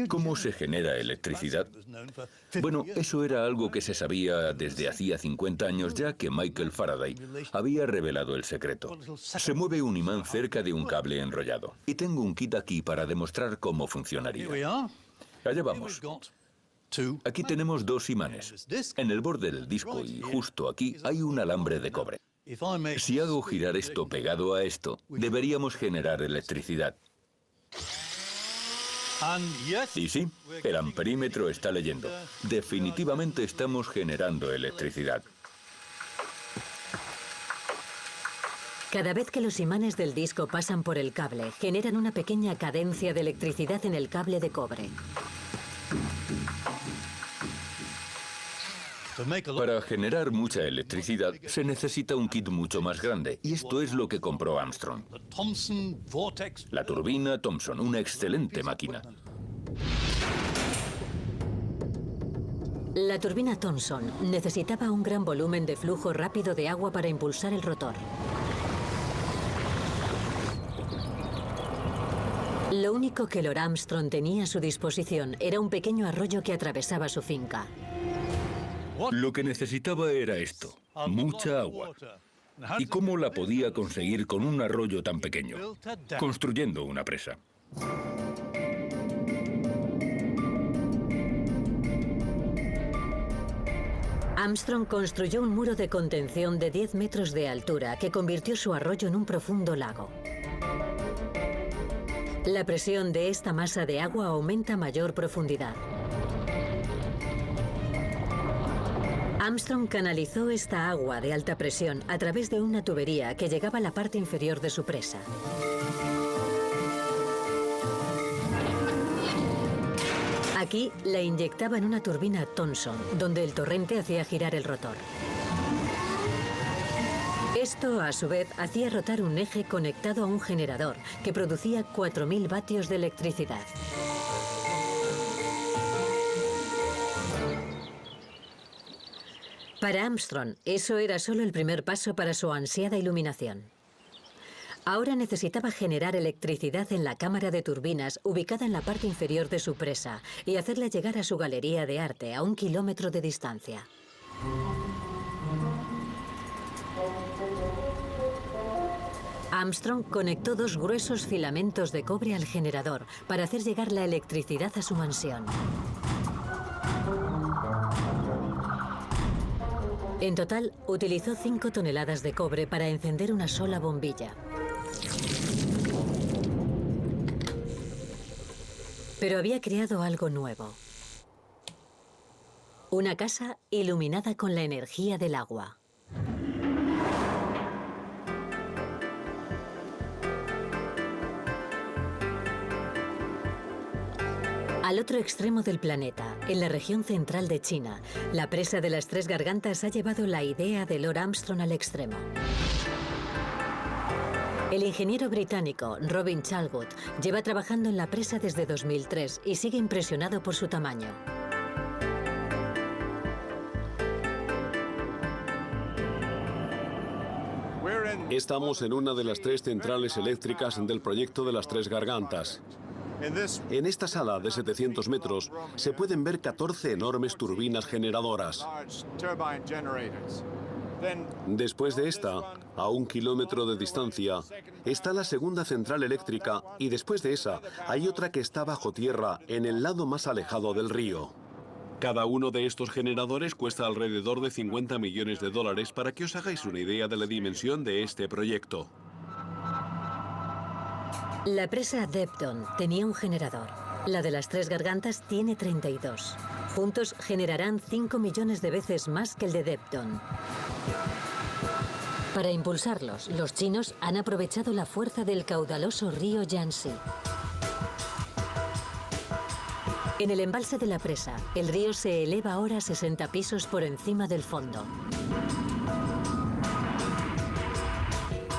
¿Cómo se genera electricidad? Bueno, eso era algo que se sabía desde hacía 50 años ya que Michael Faraday había revelado el secreto. Se mueve un imán cerca de un cable enrollado. Y tengo un kit aquí para demostrar cómo funcionaría. Allá vamos. Aquí tenemos 2 imanes. En el borde del disco y justo aquí hay un alambre de cobre. Si hago girar esto pegado a esto, deberíamos generar electricidad. Y sí, el amperímetro está leyendo. Definitivamente estamos generando electricidad. Cada vez que los imanes del disco pasan por el cable, generan una pequeña cadencia de electricidad en el cable de cobre. Para generar mucha electricidad se necesita un kit mucho más grande, y esto es lo que compró Armstrong. La turbina Thomson, una excelente máquina. La turbina Thomson necesitaba un gran volumen de flujo rápido de agua para impulsar el rotor. Lo único que Lord Armstrong tenía a su disposición era un pequeño arroyo que atravesaba su finca. Lo que necesitaba era esto, mucha agua. ¿Y cómo la podía conseguir con un arroyo tan pequeño? Construyendo una presa. Armstrong construyó un muro de contención de 10 metros de altura que convirtió su arroyo en un profundo lago. La presión de esta masa de agua aumenta a mayor profundidad. Armstrong canalizó esta agua de alta presión a través de una tubería que llegaba a la parte inferior de su presa. Aquí la inyectaba en una turbina Thomson, donde el torrente hacía girar el rotor. Esto, a su vez, hacía rotar un eje conectado a un generador que producía 4.000 vatios de electricidad. Para Armstrong, eso era solo el primer paso para su ansiada iluminación. Ahora necesitaba generar electricidad en la cámara de turbinas ubicada en la parte inferior de su presa y hacerla llegar a su galería de arte a 1 kilómetro de distancia. Armstrong conectó 2 gruesos filamentos de cobre al generador para hacer llegar la electricidad a su mansión. En total, utilizó 5 toneladas de cobre para encender una sola bombilla. Pero había creado algo nuevo. Una casa iluminada con la energía del agua. Al otro extremo del planeta, en la región central de China, la presa de las 3 Gargantas ha llevado la idea de Lord Armstrong al extremo. El ingeniero británico Robin Chalwood lleva trabajando en la presa desde 2003 y sigue impresionado por su tamaño. Estamos en una de las 3 centrales eléctricas del proyecto de las 3 Gargantas. En esta sala de 700 metros se pueden ver 14 enormes turbinas generadoras. Después de esta, a 1 kilómetro de distancia, está la segunda central eléctrica y después de esa hay otra que está bajo tierra en el lado más alejado del río. Cada uno de estos generadores cuesta alrededor de 50 millones de dólares para que os hagáis una idea de la dimensión de este proyecto. La presa Debden tenía un generador. La de las 3 Gargantas tiene 32. Juntos generarán 5 millones de veces más que el de Debden. Para impulsarlos, los chinos han aprovechado la fuerza del caudaloso río Yangtze. En el embalse de la presa, el río se eleva ahora 60 pisos por encima del fondo.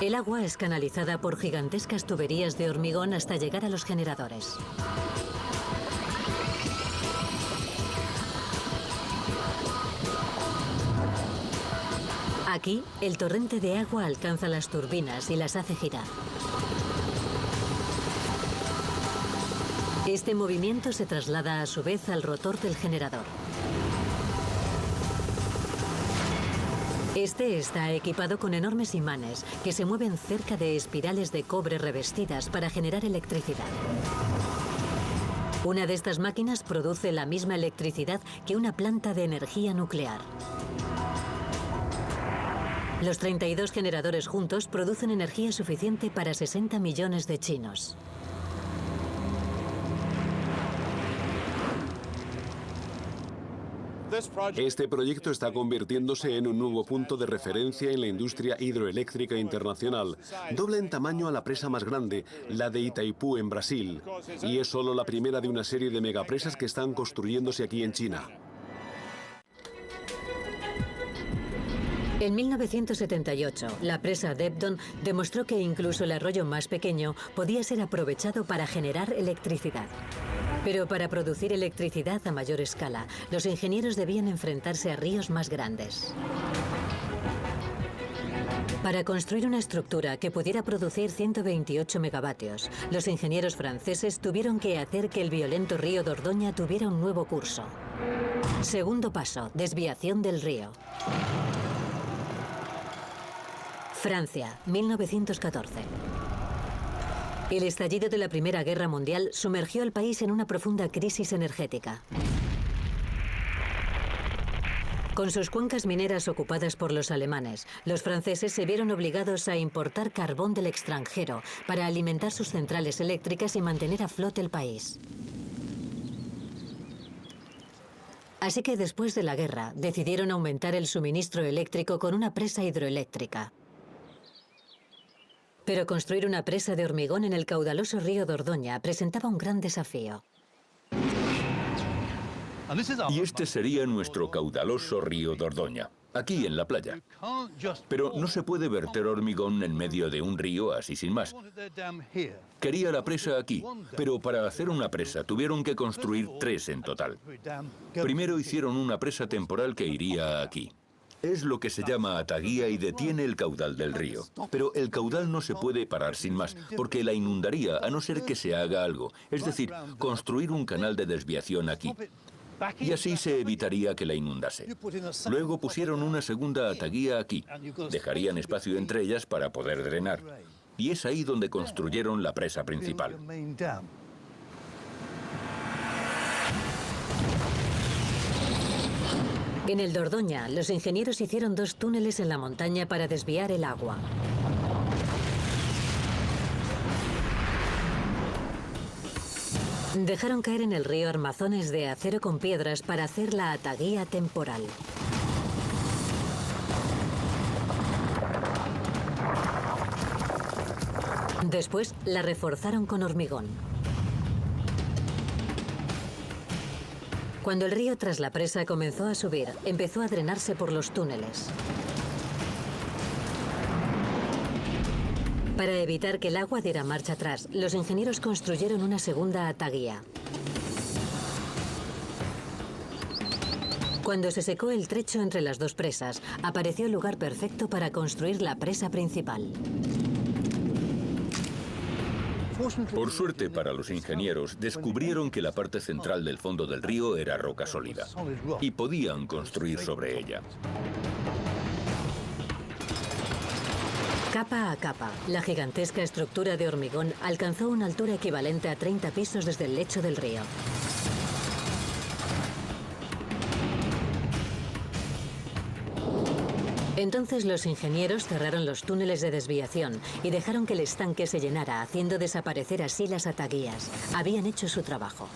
El agua es canalizada por gigantescas tuberías de hormigón hasta llegar a los generadores. Aquí, el torrente de agua alcanza las turbinas y las hace girar. Este movimiento se traslada a su vez al rotor del generador. Este está equipado con enormes imanes que se mueven cerca de espirales de cobre revestidas para generar electricidad. Una de estas máquinas produce la misma electricidad que una planta de energía nuclear. Los 32 generadores juntos producen energía suficiente para 60 millones de chinos. Este proyecto está convirtiéndose en un nuevo punto de referencia en la industria hidroeléctrica internacional. Doble en tamaño a la presa más grande, la de Itaipú en Brasil. Y es solo la primera de una serie de megapresas que están construyéndose aquí en China. En 1978, la presa Debden demostró que incluso el arroyo más pequeño podía ser aprovechado para generar electricidad. Pero para producir electricidad a mayor escala, los ingenieros debían enfrentarse a ríos más grandes. Para construir una estructura que pudiera producir 128 megavatios, los ingenieros franceses tuvieron que hacer que el violento río Dordoña tuviera un nuevo curso. Segundo paso, desviación del río. Francia, 1914. El estallido de la Primera Guerra Mundial sumergió al país en una profunda crisis energética. Con sus cuencas mineras ocupadas por los alemanes, los franceses se vieron obligados a importar carbón del extranjero para alimentar sus centrales eléctricas y mantener a flote el país. Así que después de la guerra, decidieron aumentar el suministro eléctrico con una presa hidroeléctrica. Pero construir una presa de hormigón en el caudaloso río Dordoña presentaba un gran desafío. Y este sería nuestro caudaloso río Dordoña. aquí en la playa. Pero no se puede verter hormigón en medio de un río así sin más. Quería la presa aquí, pero para hacer una presa tuvieron que construir 3 en total. Primero hicieron una presa temporal que iría aquí. Es lo que se llama ataguía y detiene el caudal del río. Pero el caudal no se puede parar sin más, porque la inundaría a no ser que se haga algo. Es decir, construir un canal de desviación aquí. Y así se evitaría que la inundase. Luego pusieron una segunda ataguía aquí. Dejarían espacio entre ellas para poder drenar. Y es ahí donde construyeron la presa principal. En el Dordoña, los ingenieros hicieron 2 túneles en la montaña para desviar el agua. Dejaron caer en el río armazones de acero con piedras para hacer la ataguía temporal. Después la reforzaron con hormigón. Cuando el río tras la presa comenzó a subir, empezó a drenarse por los túneles. Para evitar que el agua diera marcha atrás, los ingenieros construyeron una segunda ataguía. Cuando se secó el trecho entre las 2 presas, apareció el lugar perfecto para construir la presa principal. Por suerte para los ingenieros, descubrieron que la parte central del fondo del río era roca sólida y podían construir sobre ella. Capa a capa, la gigantesca estructura de hormigón alcanzó una altura equivalente a 30 pisos desde el lecho del río. Entonces los ingenieros cerraron los túneles de desviación y dejaron que el estanque se llenara, haciendo desaparecer así las ataguías. Habían hecho su trabajo.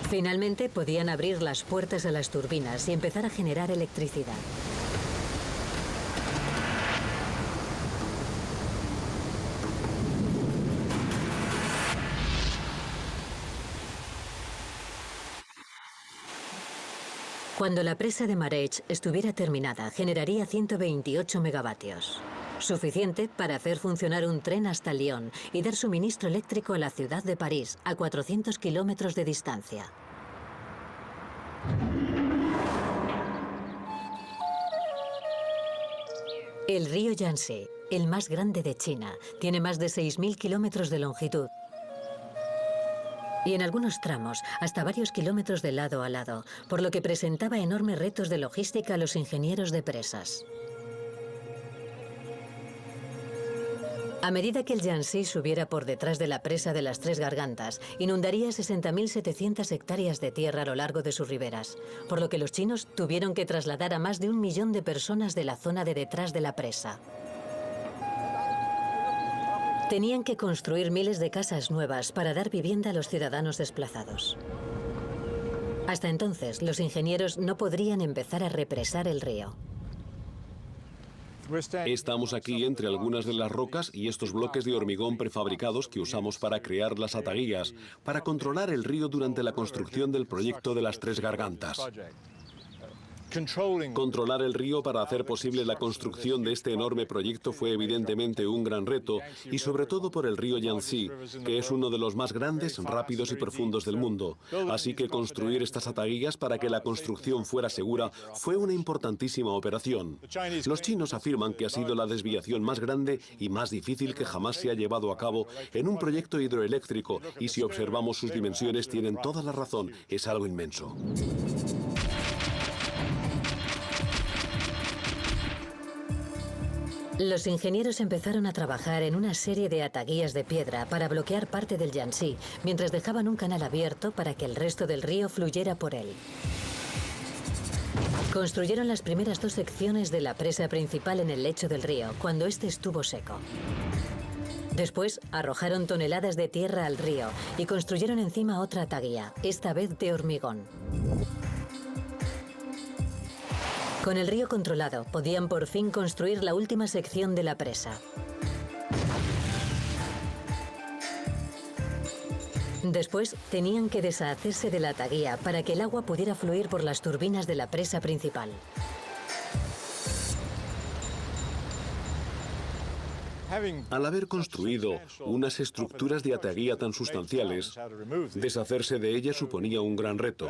Finalmente podían abrir las puertas a las turbinas y empezar a generar electricidad. Cuando la presa de Marech estuviera terminada, generaría 128 megavatios. Suficiente para hacer funcionar un tren hasta Lyon y dar suministro eléctrico a la ciudad de París, a 400 kilómetros de distancia. El río Yangtze, el más grande de China, tiene más de 6.000 kilómetros de longitud. Y en algunos tramos, hasta varios kilómetros de lado a lado, por lo que presentaba enormes retos de logística a los ingenieros de presas. A medida que el Yangtze subiera por detrás de la presa de las 3 Gargantas, inundaría 60.700 hectáreas de tierra a lo largo de sus riberas, por lo que los chinos tuvieron que trasladar a más de 1 millón de personas de la zona de detrás de la presa. Tenían que construir miles de casas nuevas para dar vivienda a los ciudadanos desplazados. Hasta entonces, los ingenieros no podrían empezar a represar el río. Estamos aquí entre algunas de las rocas y estos bloques de hormigón prefabricados que usamos para crear las ataguías, para controlar el río durante la construcción del proyecto de las 3 Gargantas. Controlar el río para hacer posible la construcción de este enorme proyecto fue evidentemente un gran reto, y sobre todo por el río Yangtze, que es uno de los más grandes, rápidos y profundos del mundo. Así que construir estas ataguías para que la construcción fuera segura fue una importantísima operación. Los chinos afirman que ha sido la desviación más grande y más difícil que jamás se ha llevado a cabo en un proyecto hidroeléctrico, y si observamos sus dimensiones tienen toda la razón, es algo inmenso. Los ingenieros empezaron a trabajar en una serie de ataguías de piedra para bloquear parte del Yangtze, mientras dejaban un canal abierto para que el resto del río fluyera por él. Construyeron las primeras 2 secciones de la presa principal en el lecho del río, cuando este estuvo seco. Después arrojaron toneladas de tierra al río y construyeron encima otra ataguía, esta vez de hormigón. Con el río controlado, podían por fin construir la última sección de la presa. Después tenían que deshacerse de la taguía para que el agua pudiera fluir por las turbinas de la presa principal. Al haber construido unas estructuras de ataguía tan sustanciales, deshacerse de ellas suponía un gran reto.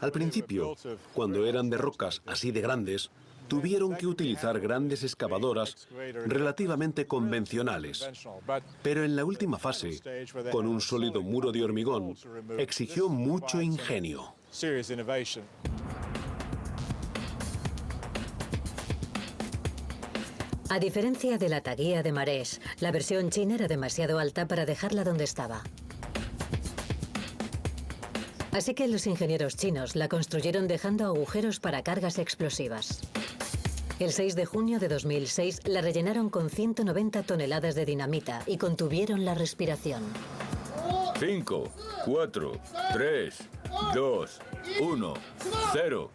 Al principio, cuando eran de rocas así de grandes, tuvieron que utilizar grandes excavadoras relativamente convencionales. Pero en la última fase, con un sólido muro de hormigón, exigió mucho ingenio. A diferencia de la taguía de Marès, la versión china era demasiado alta para dejarla donde estaba. Así que los ingenieros chinos la construyeron dejando agujeros para cargas explosivas. El 6 de junio de 2006 la rellenaron con 190 toneladas de dinamita y contuvieron la respiración. 5, 4, 3, 2, 1, 0.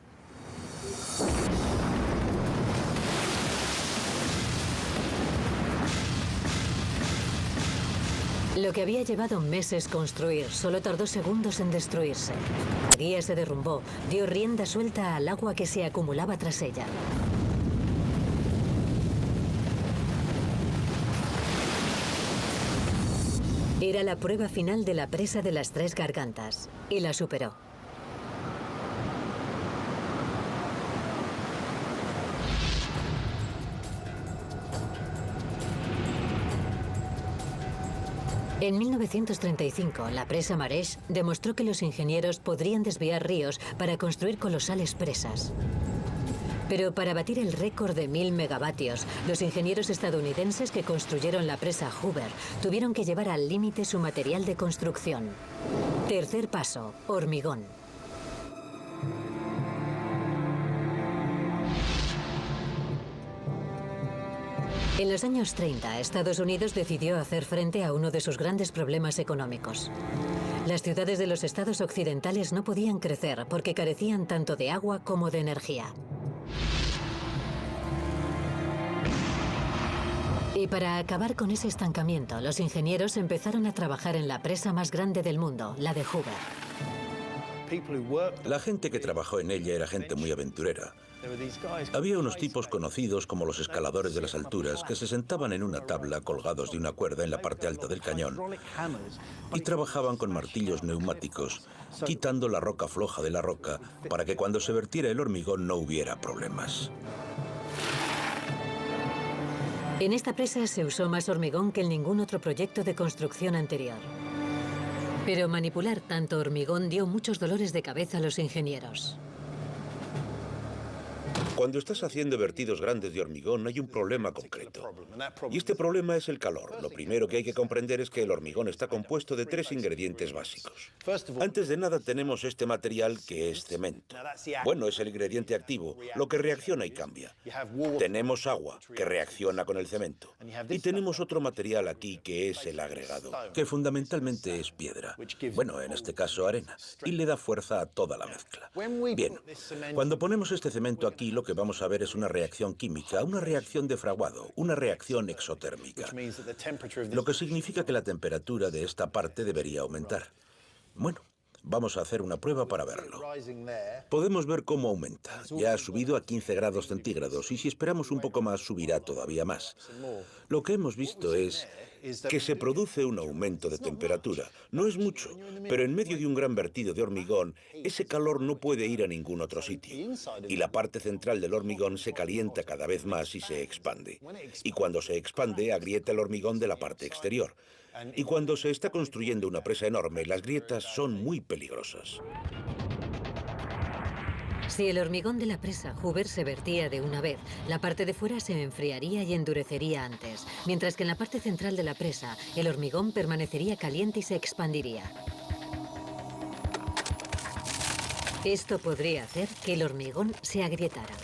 Lo que había llevado meses construir solo tardó segundos en destruirse. La guía se derrumbó, dio rienda suelta al agua que se acumulaba tras ella. Era la prueba final de la presa de las Tres Gargantas, y la superó. En 1935, la presa Marès demostró que los ingenieros podrían desviar ríos para construir colosales presas. Pero para batir el récord de 1000 megavatios, los ingenieros estadounidenses que construyeron la presa Hoover tuvieron que llevar al límite su material de construcción. Tercer paso, hormigón. En los años 30, Estados Unidos decidió hacer frente a uno de sus grandes problemas económicos. Las ciudades de los estados occidentales no podían crecer porque carecían tanto de agua como de energía. Y para acabar con ese estancamiento, los ingenieros empezaron a trabajar en la presa más grande del mundo, la de Hoover. La gente que trabajó en ella era gente muy aventurera. Había unos tipos conocidos como los escaladores de las alturas que se sentaban en una tabla colgados de una cuerda en la parte alta del cañón y trabajaban con martillos neumáticos, quitando la roca floja de la roca para que cuando se vertiera el hormigón no hubiera problemas. En esta presa se usó más hormigón que en ningún otro proyecto de construcción anterior. Pero manipular tanto hormigón dio muchos dolores de cabeza a los ingenieros. Cuando estás haciendo vertidos grandes de hormigón hay un problema concreto. Y este problema es el calor. Lo primero que hay que comprender es que el hormigón está compuesto de 3 ingredientes básicos. Antes de nada tenemos este material que es cemento. Bueno, es el ingrediente activo, lo que reacciona y cambia. Tenemos agua, que reacciona con el cemento. Y tenemos otro material aquí que es el agregado, que fundamentalmente es piedra. Bueno, en este caso arena. Y le da fuerza a toda la mezcla. Bien, cuando ponemos este cemento aquí, lo que vamos a ver es una reacción química, una reacción de fraguado, una reacción exotérmica, lo que significa que la temperatura de esta parte debería aumentar. Bueno, vamos a hacer una prueba para verlo. Podemos ver cómo aumenta. Ya ha subido a 15 grados centígrados y si esperamos un poco más subirá todavía más. Lo que hemos visto es que se produce un aumento de temperatura. No es mucho, pero en medio de un gran vertido de hormigón, ese calor no puede ir a ningún otro sitio. Y la parte central del hormigón se calienta cada vez más y se expande. Y cuando se expande, agrieta el hormigón de la parte exterior. Y cuando se está construyendo una presa enorme, las grietas son muy peligrosas. Si el hormigón de la presa Hoover se vertía de una vez, la parte de fuera se enfriaría y endurecería antes, mientras que en la parte central de la presa, el hormigón permanecería caliente y se expandiría. Esto podría hacer que el hormigón se agrietara.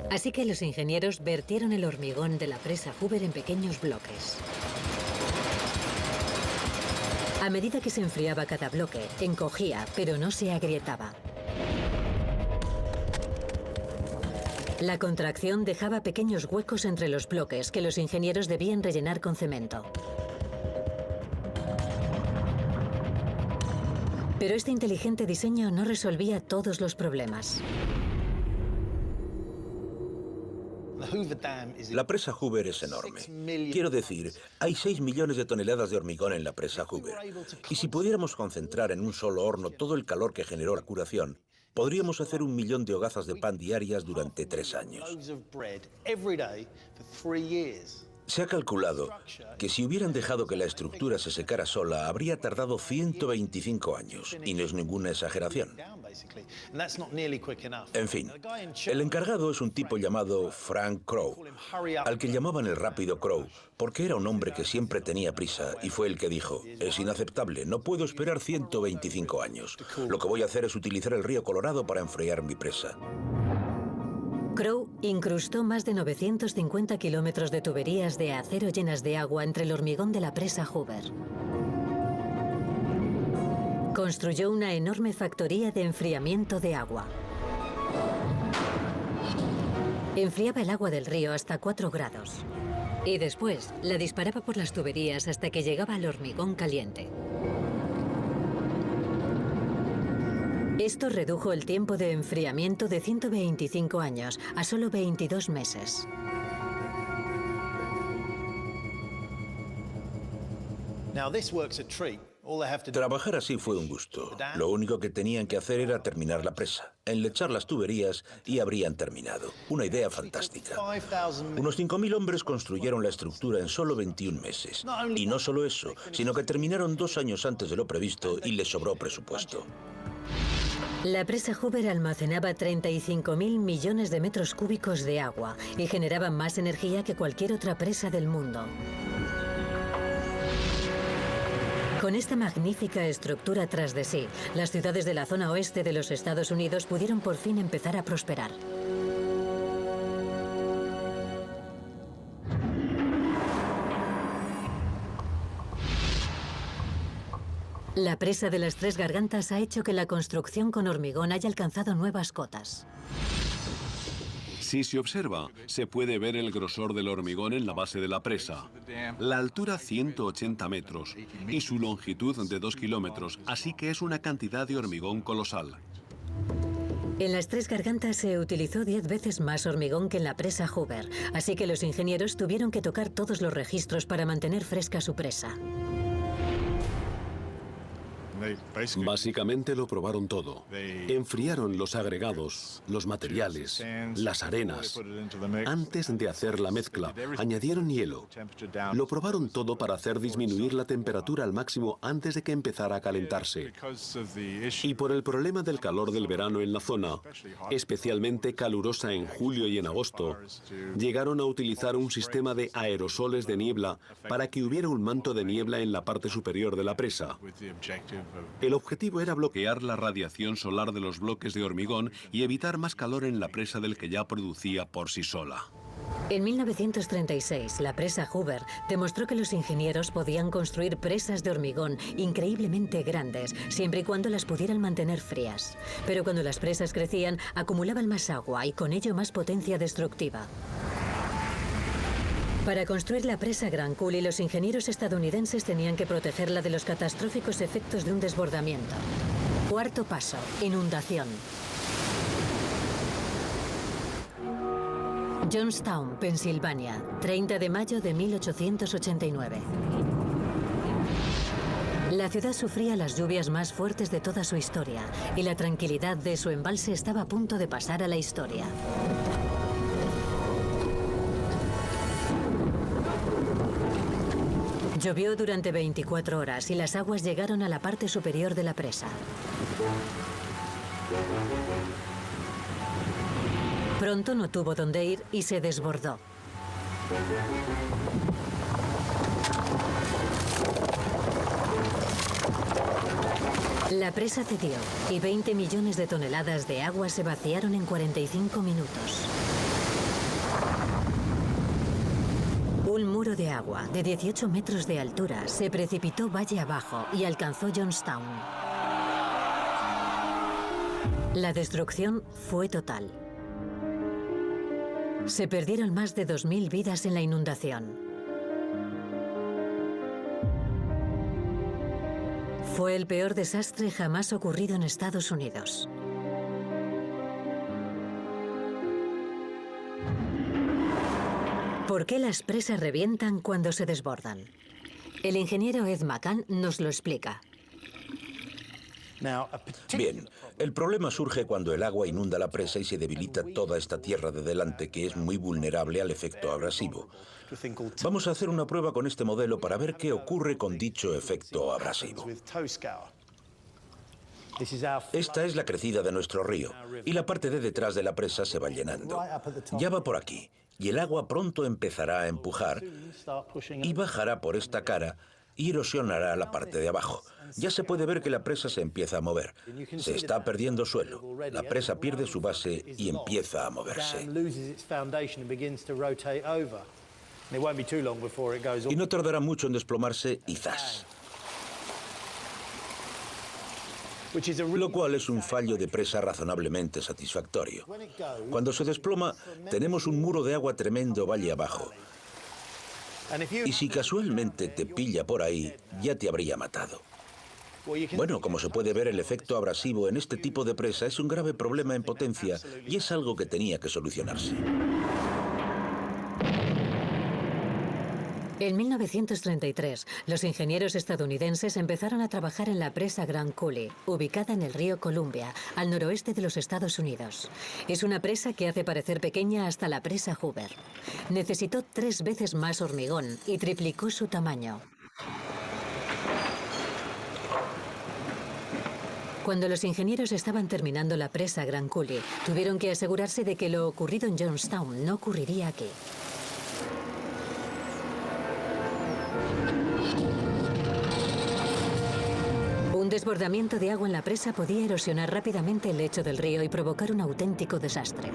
Así que los ingenieros vertieron el hormigón de la presa Hoover en pequeños bloques. A medida que se enfriaba cada bloque, encogía, pero no se agrietaba. La contracción dejaba pequeños huecos entre los bloques que los ingenieros debían rellenar con cemento. Pero este inteligente diseño no resolvía todos los problemas. La presa Hoover es enorme. Quiero decir, hay 6 millones de toneladas de hormigón en la presa Hoover. Y si pudiéramos concentrar en un solo horno todo el calor que generó la curación, podríamos hacer 1 millón de hogazas de pan diarias durante 3 años. Se ha calculado que si hubieran dejado que la estructura se secara sola, habría tardado 125 años, y no es ninguna exageración. En fin, el encargado es un tipo llamado Frank Crowe, al que llamaban el rápido Crowe, porque era un hombre que siempre tenía prisa, y fue el que dijo: es inaceptable, no puedo esperar 125 años. Lo que voy a hacer es utilizar el río Colorado para enfriar mi presa. Crowe incrustó más de 950 kilómetros de tuberías de acero llenas de agua entre el hormigón de la presa Hoover. Construyó una enorme factoría de enfriamiento de agua. Enfriaba el agua del río hasta 4 grados. Y después la disparaba por las tuberías hasta que llegaba al hormigón caliente. Esto redujo el tiempo de enfriamiento de 125 años a solo 22 meses. Trabajar así fue un gusto. Lo único que tenían que hacer era terminar la presa, enlechar las tuberías y habrían terminado. Una idea fantástica. Unos 5.000 hombres construyeron la estructura en solo 21 meses. Y no solo eso, sino que terminaron 2 años antes de lo previsto y les sobró presupuesto. La presa Hoover almacenaba 35.000 millones de metros cúbicos de agua y generaba más energía que cualquier otra presa del mundo. Con esta magnífica estructura tras de sí, las ciudades de la zona oeste de los Estados Unidos pudieron por fin empezar a prosperar. La presa de las Tres Gargantas ha hecho que la construcción con hormigón haya alcanzado nuevas cotas. Si se observa, se puede ver el grosor del hormigón en la base de la presa, la altura 180 metros y su longitud de 2 kilómetros, así que es una cantidad de hormigón colosal. En las Tres Gargantas se utilizó 10 veces más hormigón que en la presa Hoover, así que los ingenieros tuvieron que tocar todos los registros para mantener fresca su presa. Básicamente lo probaron todo. Enfriaron los agregados, los materiales, las arenas. Antes de hacer la mezcla, añadieron hielo. Lo probaron todo para hacer disminuir la temperatura al máximo antes de que empezara a calentarse. Y por el problema del calor del verano en la zona, especialmente calurosa en julio y en agosto, llegaron a utilizar un sistema de aerosoles de niebla para que hubiera un manto de niebla en la parte superior de la presa. El objetivo era bloquear la radiación solar de los bloques de hormigón y evitar más calor en la presa del que ya producía por sí sola. En 1936, la presa Hoover demostró que los ingenieros podían construir presas de hormigón increíblemente grandes, siempre y cuando las pudieran mantener frías. Pero cuando las presas crecían, acumulaban más agua y con ello más potencia destructiva. Para construir la presa Grand Coulee, los ingenieros estadounidenses tenían que protegerla de los catastróficos efectos de un desbordamiento. Cuarto paso: inundación. Johnstown, Pensilvania, 30 de mayo de 1889. La ciudad sufría las lluvias más fuertes de toda su historia y la tranquilidad de su embalse estaba a punto de pasar a la historia. Llovió durante 24 horas y las aguas llegaron a la parte superior de la presa. Pronto no tuvo dónde ir y se desbordó. La presa cedió y 20 millones de toneladas de agua se vaciaron en 45 minutos. Un muro de agua de 18 metros de altura se precipitó valle abajo y alcanzó Johnstown. La destrucción fue total. Se perdieron más de 2.000 vidas en la inundación. Fue el peor desastre jamás ocurrido en Estados Unidos. ¿Por qué las presas revientan cuando se desbordan? El ingeniero Ed McCann nos lo explica. Bien, el problema surge cuando el agua inunda la presa y se debilita toda esta tierra de delante, que es muy vulnerable al efecto abrasivo. Vamos a hacer una prueba con este modelo para ver qué ocurre con dicho efecto abrasivo. Esta es la crecida de nuestro río, y la parte de detrás de la presa se va llenando. Ya va por aquí, y el agua pronto empezará a empujar y bajará por esta cara y erosionará la parte de abajo. Ya se puede ver que la presa se empieza a mover. Se está perdiendo suelo. La presa pierde su base y empieza a moverse. Y no tardará mucho en desplomarse y ¡zas! Lo cual es un fallo de presa razonablemente satisfactorio. Cuando se desploma, tenemos un muro de agua tremendo valle abajo. Y si casualmente te pilla por ahí, ya te habría matado. Bueno, como se puede ver, el efecto abrasivo en este tipo de presa es un grave problema en potencia y es algo que tenía que solucionarse. En 1933, los ingenieros estadounidenses empezaron a trabajar en la presa Grand Coulee, ubicada en el río Columbia, al noroeste de los Estados Unidos. Es una presa que hace parecer pequeña hasta la presa Hoover. Necesitó 3 veces más hormigón y triplicó su tamaño. Cuando los ingenieros estaban terminando la presa Grand Coulee, tuvieron que asegurarse de que lo ocurrido en Johnstown no ocurriría aquí. Un desbordamiento de agua en la presa podía erosionar rápidamente el lecho del río y provocar un auténtico desastre.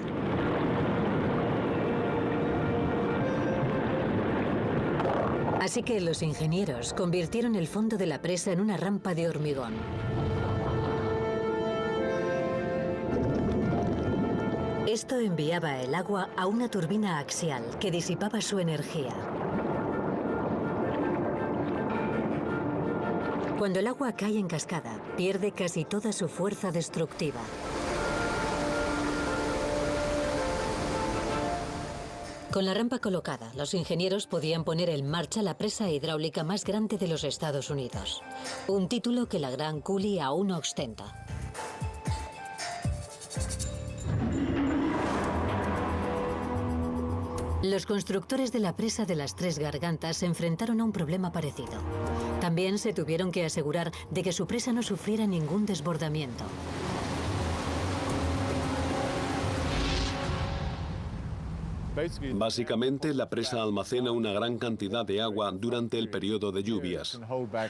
Así que los ingenieros convirtieron el fondo de la presa en una rampa de hormigón. Esto enviaba el agua a una turbina axial que disipaba su energía. Cuando el agua cae en cascada, pierde casi toda su fuerza destructiva. Con la rampa colocada, los ingenieros podían poner en marcha la presa hidráulica más grande de los Estados Unidos. Un título que la Grand Coulee aún no ostenta. Los constructores de la presa de las Tres Gargantas se enfrentaron a un problema parecido. También se tuvieron que asegurar de que su presa no sufriera ningún desbordamiento. Básicamente, la presa almacena una gran cantidad de agua durante el periodo de lluvias.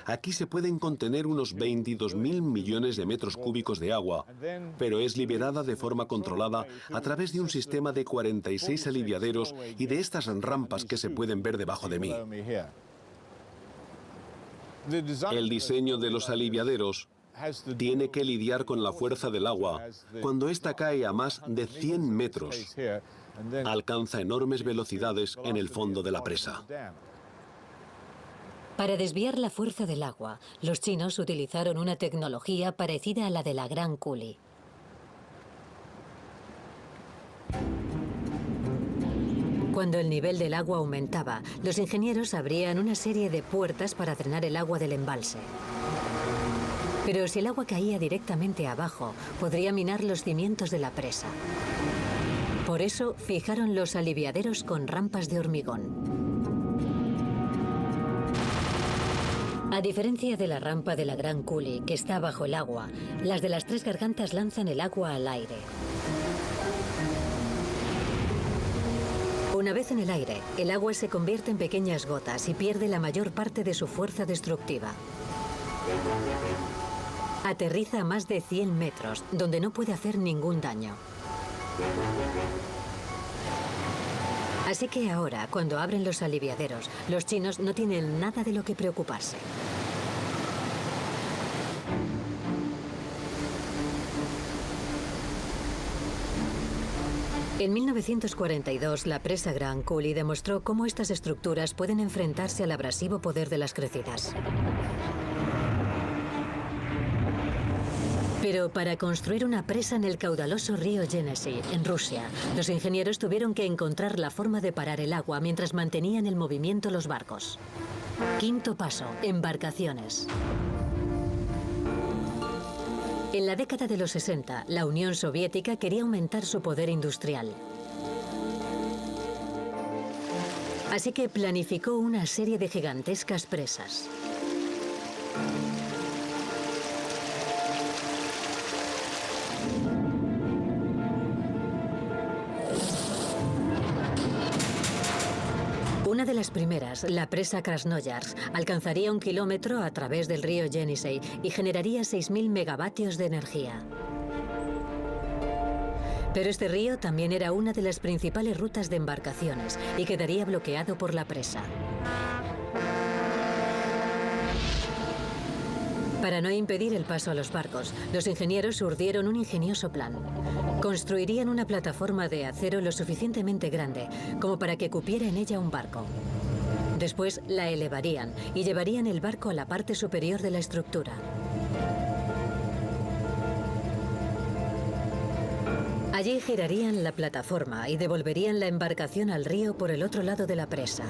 Aquí se pueden contener unos 22.000 millones de metros cúbicos de agua, pero es liberada de forma controlada a través de un sistema de 46 aliviaderos y de estas rampas que se pueden ver debajo de mí. El diseño de los aliviaderos tiene que lidiar con la fuerza del agua cuando ésta cae a más de 100 metros. Alcanza enormes velocidades en el fondo de la presa. Para desviar la fuerza del agua, los chinos utilizaron una tecnología parecida a la de la Grand Coulee. Cuando el nivel del agua aumentaba, los ingenieros abrían una serie de puertas para drenar el agua del embalse. Pero si el agua caía directamente abajo, podría minar los cimientos de la presa. Por eso, fijaron los aliviaderos con rampas de hormigón. A diferencia de la rampa de la Grand Coulee, que está bajo el agua, las de las Tres Gargantas lanzan el agua al aire. Una vez en el aire, el agua se convierte en pequeñas gotas y pierde la mayor parte de su fuerza destructiva. Aterriza a más de 100 metros, donde no puede hacer ningún daño. Así que ahora, cuando abren los aliviaderos, los chinos no tienen nada de lo que preocuparse. En 1942, la presa Grand Coulee demostró cómo estas estructuras pueden enfrentarse al abrasivo poder de las crecidas. Pero para construir una presa en el caudaloso río Yenisei, en Rusia, los ingenieros tuvieron que encontrar la forma de parar el agua mientras mantenían en movimiento los barcos. Quinto paso, embarcaciones. En la década de los 60, la Unión Soviética quería aumentar su poder industrial. Así que planificó una serie de gigantescas presas. Una de las primeras, la presa Krasnoyarsk, alcanzaría 1 kilómetro a través del río Yenisei y generaría 6.000 megavatios de energía. Pero este río también era una de las principales rutas de embarcaciones y quedaría bloqueado por la presa. Para no impedir el paso a los barcos, los ingenieros urdieron un ingenioso plan. Construirían una plataforma de acero lo suficientemente grande como para que cupiera en ella un barco. Después la elevarían y llevarían el barco a la parte superior de la estructura. Allí girarían la plataforma y devolverían la embarcación al río por el otro lado de la presa.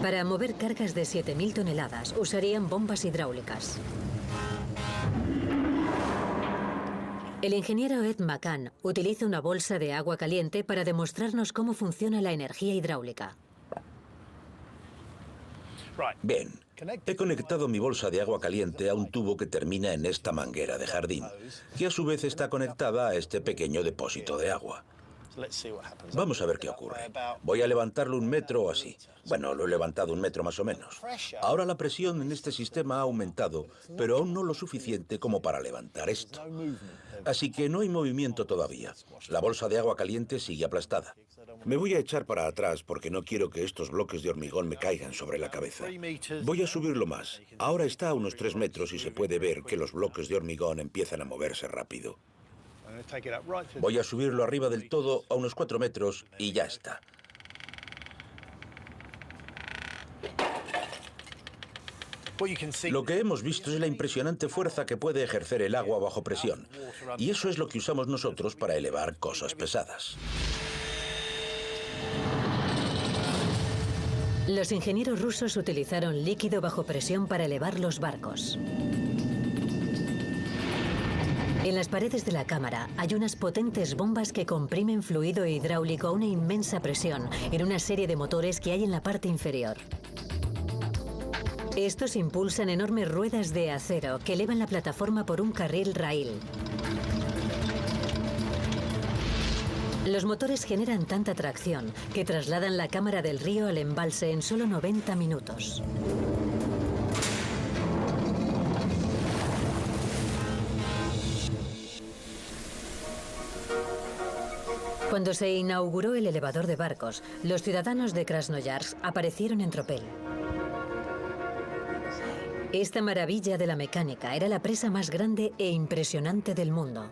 Para mover cargas de 7.000 toneladas, usarían bombas hidráulicas. El ingeniero Ed McCann utiliza una bolsa de agua caliente para demostrarnos cómo funciona la energía hidráulica. Bien, he conectado mi bolsa de agua caliente a un tubo que termina en esta manguera de jardín, que a su vez está conectada a este pequeño depósito de agua. Vamos a ver qué ocurre. Voy a levantarlo 1 metro o así. Bueno, lo he levantado 1 metro más o menos. Ahora la presión en este sistema ha aumentado, pero aún no lo suficiente como para levantar esto. Así que no hay movimiento todavía. La bolsa de agua caliente sigue aplastada. Me voy a echar para atrás porque no quiero que estos bloques de hormigón me caigan sobre la cabeza. Voy a subirlo más. Ahora está a unos 3 metros y se puede ver que los bloques de hormigón empiezan a moverse rápido. Voy a subirlo arriba del todo a unos 4 metros y ya está. Lo que hemos visto es la impresionante fuerza que puede ejercer el agua bajo presión. Y eso es lo que usamos nosotros para elevar cosas pesadas. Los ingenieros rusos utilizaron líquido bajo presión para elevar los barcos. En las paredes de la cámara hay unas potentes bombas que comprimen fluido hidráulico a una inmensa presión en una serie de motores que hay en la parte inferior. Estos impulsan enormes ruedas de acero que elevan la plataforma por un carril raíl. Los motores generan tanta tracción que trasladan la cámara del río al embalse en solo 90 minutos. Cuando se inauguró el elevador de barcos, los ciudadanos de Krasnoyarsk aparecieron en tropel. Esta maravilla de la mecánica era la presa más grande e impresionante del mundo.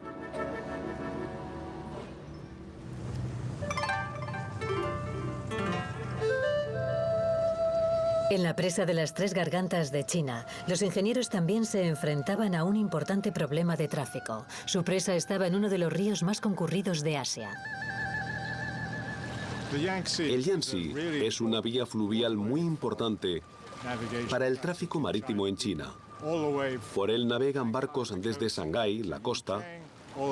En la presa de las Tres Gargantas de China, los ingenieros también se enfrentaban a un importante problema de tráfico. Su presa estaba en uno de los ríos más concurridos de Asia. El Yangtze es una vía fluvial muy importante para el tráfico marítimo en China. Por él navegan barcos desde Shanghái, la costa,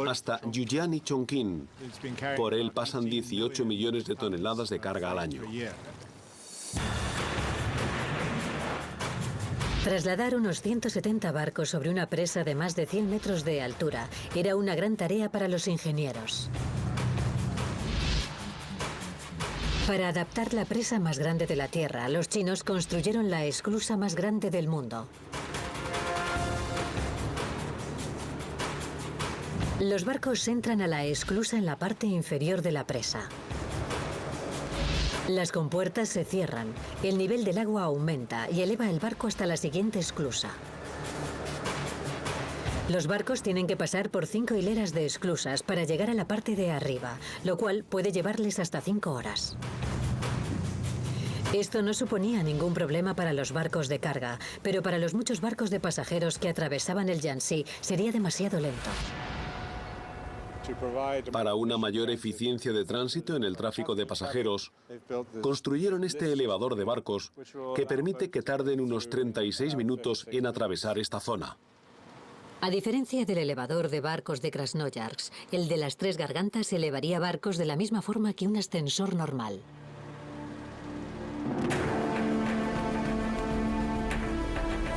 hasta Yuyuan y Chongqing. Por él pasan 18 millones de toneladas de carga al año. Trasladar unos 170 barcos sobre una presa de más de 100 metros de altura era una gran tarea para los ingenieros. Para adaptar la presa más grande de la Tierra, los chinos construyeron la esclusa más grande del mundo. Los barcos entran a la esclusa en la parte inferior de la presa. Las compuertas se cierran, el nivel del agua aumenta y eleva el barco hasta la siguiente esclusa. Los barcos tienen que pasar por 5 hileras de esclusas para llegar a la parte de arriba, lo cual puede llevarles hasta 5 horas. Esto no suponía ningún problema para los barcos de carga, pero para los muchos barcos de pasajeros que atravesaban el Yangtze sería demasiado lento. Para una mayor eficiencia de tránsito en el tráfico de pasajeros, construyeron este elevador de barcos que permite que tarden unos 36 minutos en atravesar esta zona. A diferencia del elevador de barcos de Krasnoyarsk, el de las Tres Gargantas elevaría barcos de la misma forma que un ascensor normal.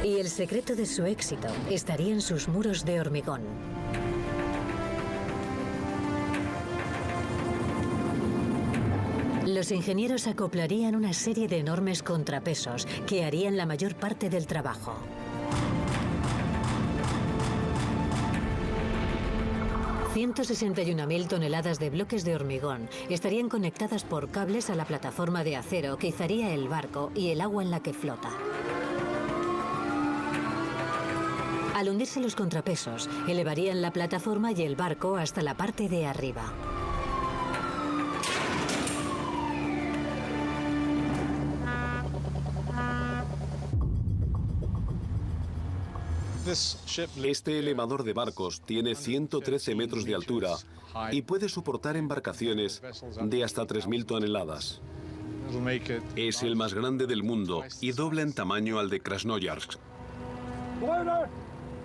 Y el secreto de su éxito estaría en sus muros de hormigón. Los ingenieros acoplarían una serie de enormes contrapesos que harían la mayor parte del trabajo. ...161.000 toneladas de bloques de hormigón estarían conectadas por cables a la plataforma de acero que izaría el barco y el agua en la que flota. Al hundirse los contrapesos, elevarían la plataforma y el barco hasta la parte de arriba. Este elevador de barcos tiene 113 metros de altura y puede soportar embarcaciones de hasta 3.000 toneladas. Es el más grande del mundo y dobla en tamaño al de Krasnoyarsk.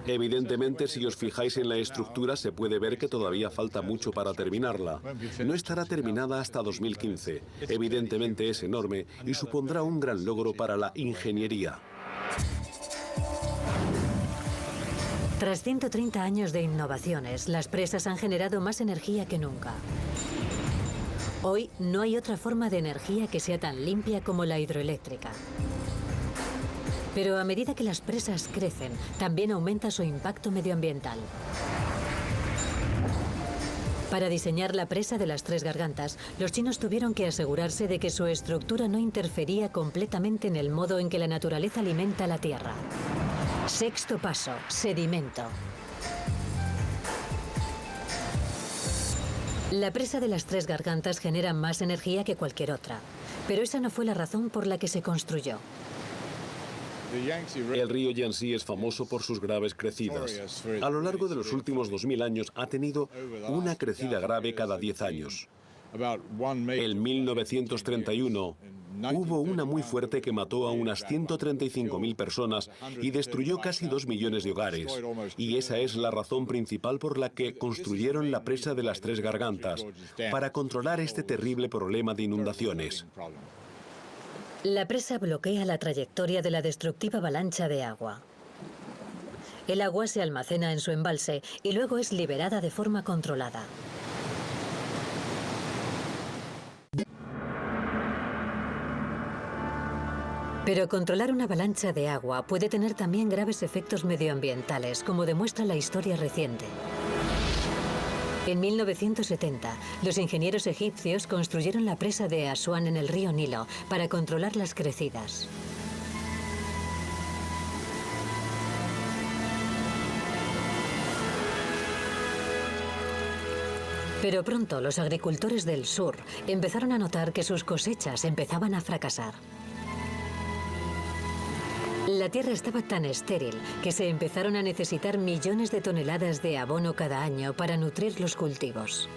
Evidentemente, si os fijáis en la estructura, se puede ver que todavía falta mucho para terminarla. No estará terminada hasta 2015. Evidentemente es enorme y supondrá un gran logro para la ingeniería. Tras 130 años de innovaciones, las presas han generado más energía que nunca. Hoy no hay otra forma de energía que sea tan limpia como la hidroeléctrica. Pero a medida que las presas crecen, también aumenta su impacto medioambiental. Para diseñar la presa de las Tres Gargantas, los chinos tuvieron que asegurarse de que su estructura no interfería completamente en el modo en que la naturaleza alimenta la tierra. Sexto paso, sedimento. La presa de las Tres Gargantas genera más energía que cualquier otra, pero esa no fue la razón por la que se construyó. El río Yangtze es famoso por sus graves crecidas. A lo largo de los últimos 2000 años ha tenido una crecida grave cada 10 años. En 1931 hubo una muy fuerte que mató a unas 135.000 personas y destruyó casi 2 millones de hogares. Y esa es la razón principal por la que construyeron la presa de las Tres Gargantas, para controlar este terrible problema de inundaciones. La presa bloquea la trayectoria de la destructiva avalancha de agua. El agua se almacena en su embalse y luego es liberada de forma controlada. Pero controlar una avalancha de agua puede tener también graves efectos medioambientales, como demuestra la historia reciente. En 1970, los ingenieros egipcios construyeron la presa de Asuán en el río Nilo para controlar las crecidas. Pero pronto los agricultores del sur empezaron a notar que sus cosechas empezaban a fracasar. La tierra estaba tan estéril que se empezaron a necesitar millones de toneladas de abono cada año para nutrir los cultivos.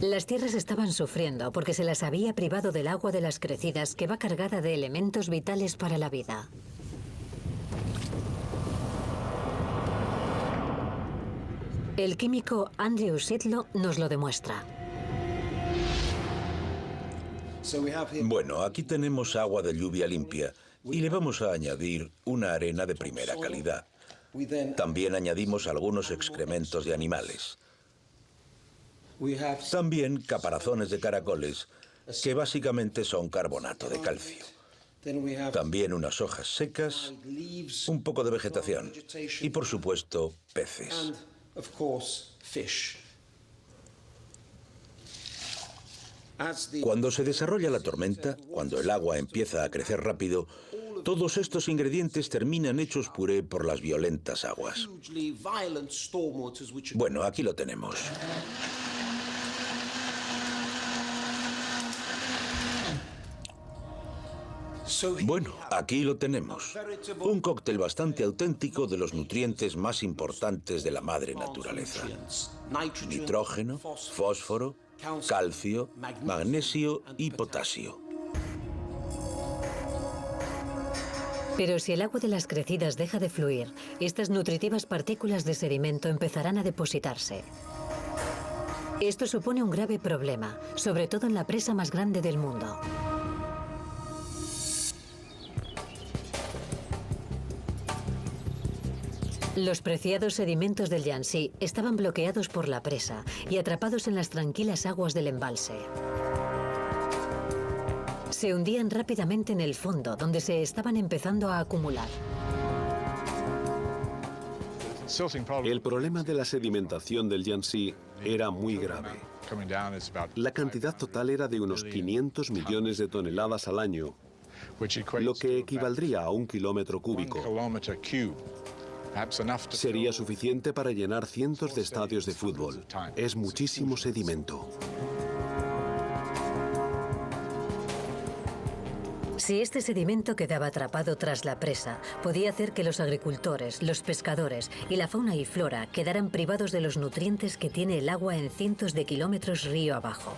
Las tierras estaban sufriendo porque se las había privado del agua de las crecidas, que va cargada de elementos vitales para la vida. El químico Andrew Sidlow nos lo demuestra. Bueno, aquí tenemos agua de lluvia limpia y le vamos a añadir una arena de primera calidad. También añadimos algunos excrementos de animales. También caparazones de caracoles, que básicamente son carbonato de calcio. También unas hojas secas, un poco de vegetación y, por supuesto, peces. Cuando se desarrolla la tormenta, cuando el agua empieza a crecer rápido, todos estos ingredientes terminan hechos puré por las violentas aguas. Bueno, aquí lo tenemos. Bueno, aquí lo tenemos. Un cóctel bastante auténtico de los nutrientes más importantes de la madre naturaleza. Nitrógeno, fósforo, calcio, magnesio y potasio. Pero si el agua de las crecidas deja de fluir, estas nutritivas partículas de sedimento empezarán a depositarse. Esto supone un grave problema, sobre todo en la presa más grande del mundo. Los preciados sedimentos del Yangtze estaban bloqueados por la presa y atrapados en las tranquilas aguas del embalse. Se hundían rápidamente en el fondo, donde se estaban empezando a acumular. El problema de la sedimentación del Yangtze era muy grave. La cantidad total era de unos 500 millones de toneladas al año, lo que equivaldría a 1 kilómetro cúbico. Sería suficiente para llenar cientos de estadios de fútbol. Es muchísimo sedimento. Si este sedimento quedaba atrapado tras la presa, podía hacer que los agricultores, los pescadores y la fauna y flora quedaran privados de los nutrientes que tiene el agua en cientos de kilómetros río abajo.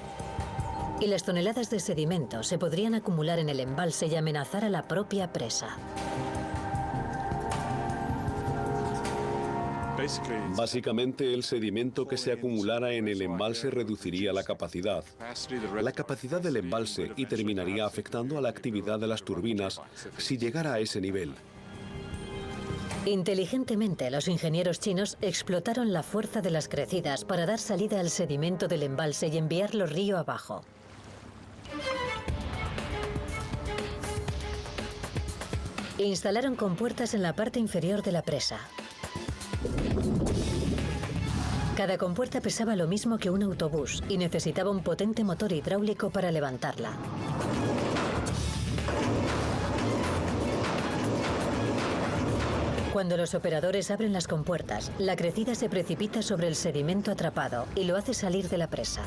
Y las toneladas de sedimento se podrían acumular en el embalse y amenazar a la propia presa. Básicamente, el sedimento que se acumulara en el embalse reduciría la capacidad del embalse y terminaría afectando a la actividad de las turbinas si llegara a ese nivel. Inteligentemente, los ingenieros chinos explotaron la fuerza de las crecidas para dar salida al sedimento del embalse y enviarlo río abajo. Instalaron compuertas en la parte inferior de la presa. Cada compuerta pesaba lo mismo que un autobús y necesitaba un potente motor hidráulico para levantarla. Cuando los operadores abren las compuertas, la crecida se precipita sobre el sedimento atrapado y lo hace salir de la presa.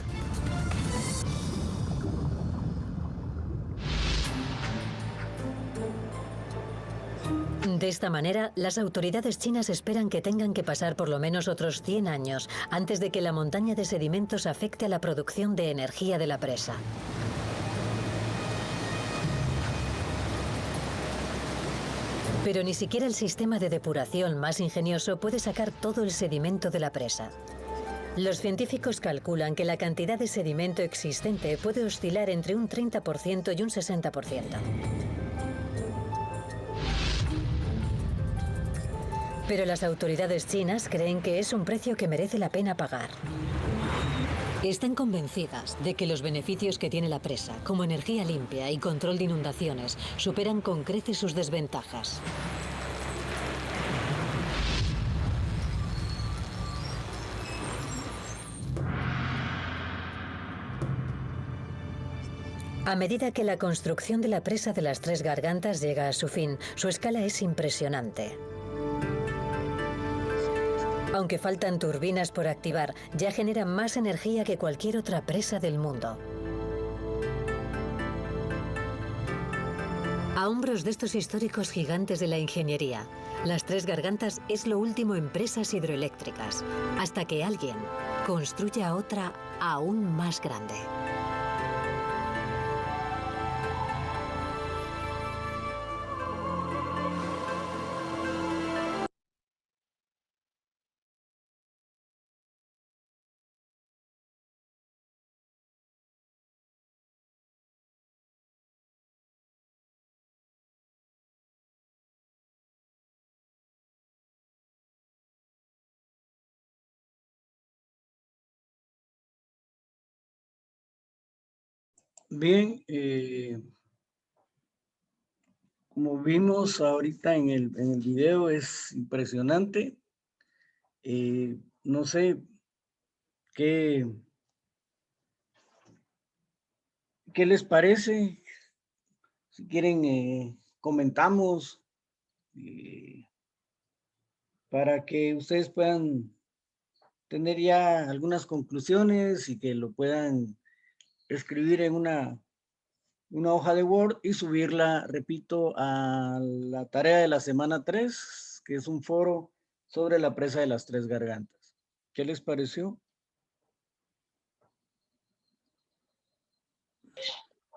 De esta manera, las autoridades chinas esperan que tengan que pasar por lo menos otros 100 años antes de que la montaña de sedimentos afecte a la producción de energía de la presa. Pero ni siquiera el sistema de depuración más ingenioso puede sacar todo el sedimento de la presa. Los científicos calculan que la cantidad de sedimento existente puede oscilar entre un 30% y un 60%. Pero las autoridades chinas creen que es un precio que merece la pena pagar. Están convencidas de que los beneficios que tiene la presa, como energía limpia y control de inundaciones, superan con creces sus desventajas. A medida que la construcción de la presa de las Tres Gargantas llega a su fin, su escala es impresionante. Aunque faltan turbinas por activar, ya genera más energía que cualquier otra presa del mundo. A hombros de estos históricos gigantes de la ingeniería, las Tres Gargantas es lo último en presas hidroeléctricas, hasta que alguien construya otra aún más grande. Bien, como vimos ahorita en el video, es impresionante. No sé qué les parece. Si quieren, comentamos para que ustedes puedan tener ya algunas conclusiones y que lo puedan escribir en una una hoja de Word y subirla, repito, a la tarea de la semana 3, que es un foro sobre la presa de las Tres Gargantas. ¿Qué les pareció?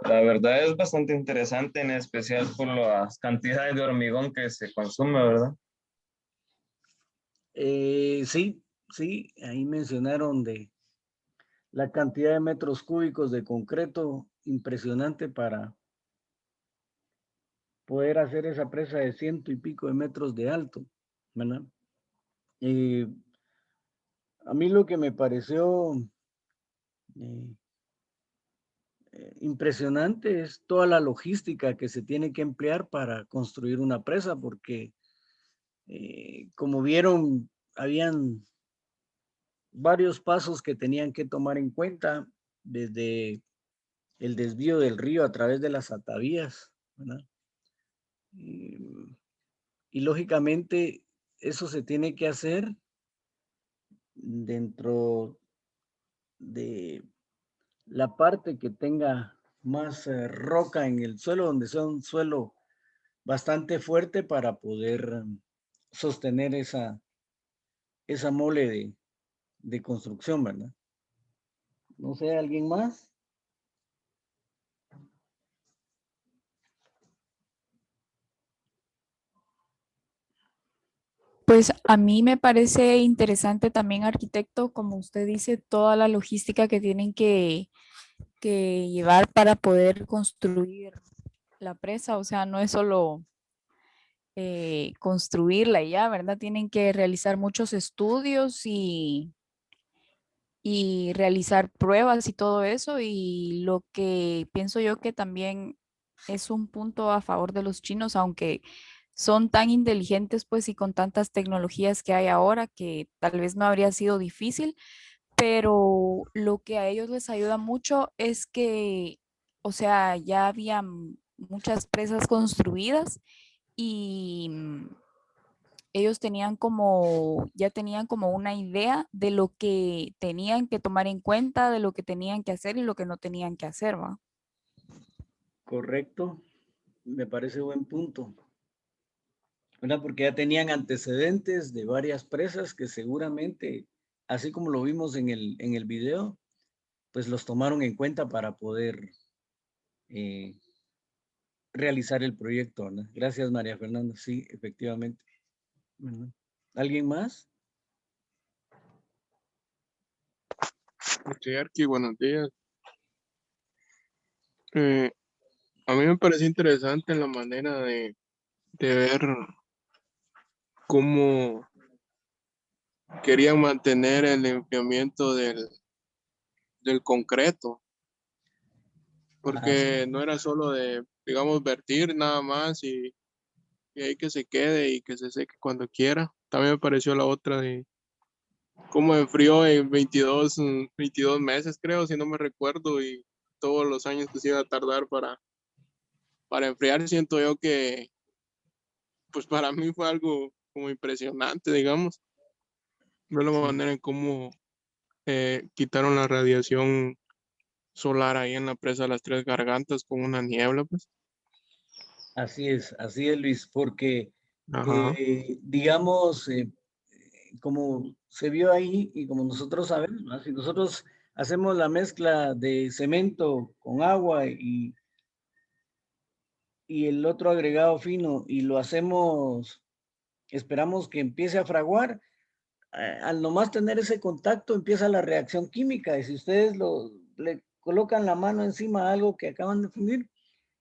La verdad es bastante interesante, en especial por las cantidades de hormigón que se consume, ¿verdad? Sí, ahí mencionaron de la cantidad de metros cúbicos de concreto impresionante para poder hacer esa presa de 100 y pico de metros de alto, ¿verdad? A mí lo que me pareció impresionante es toda la logística que se tiene que emplear para construir una presa, porque como vieron, habían varios pasos que tenían que tomar en cuenta, desde el desvío del río a través de las atavías, ¿verdad? Y lógicamente eso se tiene que hacer dentro de la parte que tenga más roca en el suelo, donde sea un suelo bastante fuerte para poder sostener esa mole de construcción, ¿verdad? No sé, ¿alguien más? Pues a mí me parece interesante también, arquitecto, como usted dice, toda la logística que tienen que llevar para poder construir la presa. O sea, no es solo construirla y ya, ¿verdad? Tienen que realizar muchos estudios y realizar pruebas y todo eso. Y lo que pienso yo que también es un punto a favor de los chinos, aunque son tan inteligentes pues y con tantas tecnologías que hay ahora que tal vez no habría sido difícil, pero lo que a ellos les ayuda mucho es que, o sea, ya había muchas presas construidas y ellos tenían como, ya tenían como una idea de lo que tenían que tomar en cuenta, de lo que tenían que hacer y lo que no tenían que hacer, ¿va? Correcto, me parece buen punto, ¿verdad? Porque ya tenían antecedentes de varias presas que seguramente, así como lo vimos en el video, pues los tomaron en cuenta para poder realizar el proyecto, ¿verdad? Gracias, María Fernanda. Sí, efectivamente. ¿Verdad? ¿Alguien más? Sí, Arqui, buenos días. A mí me parece interesante la manera de ver cómo querían mantener el enfriamiento del concreto, porque no era solo de, digamos, vertir nada más y ahí que se quede y que se seque cuando quiera. También me pareció la otra de cómo enfrió en 22 meses, creo, si no me recuerdo, y todos los años que se iba a tardar para enfriar. Siento yo que, pues para mí fue algo como impresionante, digamos, ver la manera en cómo quitaron la radiación solar ahí en la presa de las Tres Gargantas con una niebla, pues. Así es, Luis, porque Ajá. digamos, como se vio ahí y como nosotros sabemos, ¿no? Si nosotros hacemos la mezcla de cemento con agua y el otro agregado fino y lo hacemos, esperamos que empiece a fraguar, al nomás tener ese contacto empieza la reacción química y si ustedes le colocan la mano encima de algo que acaban de fundir,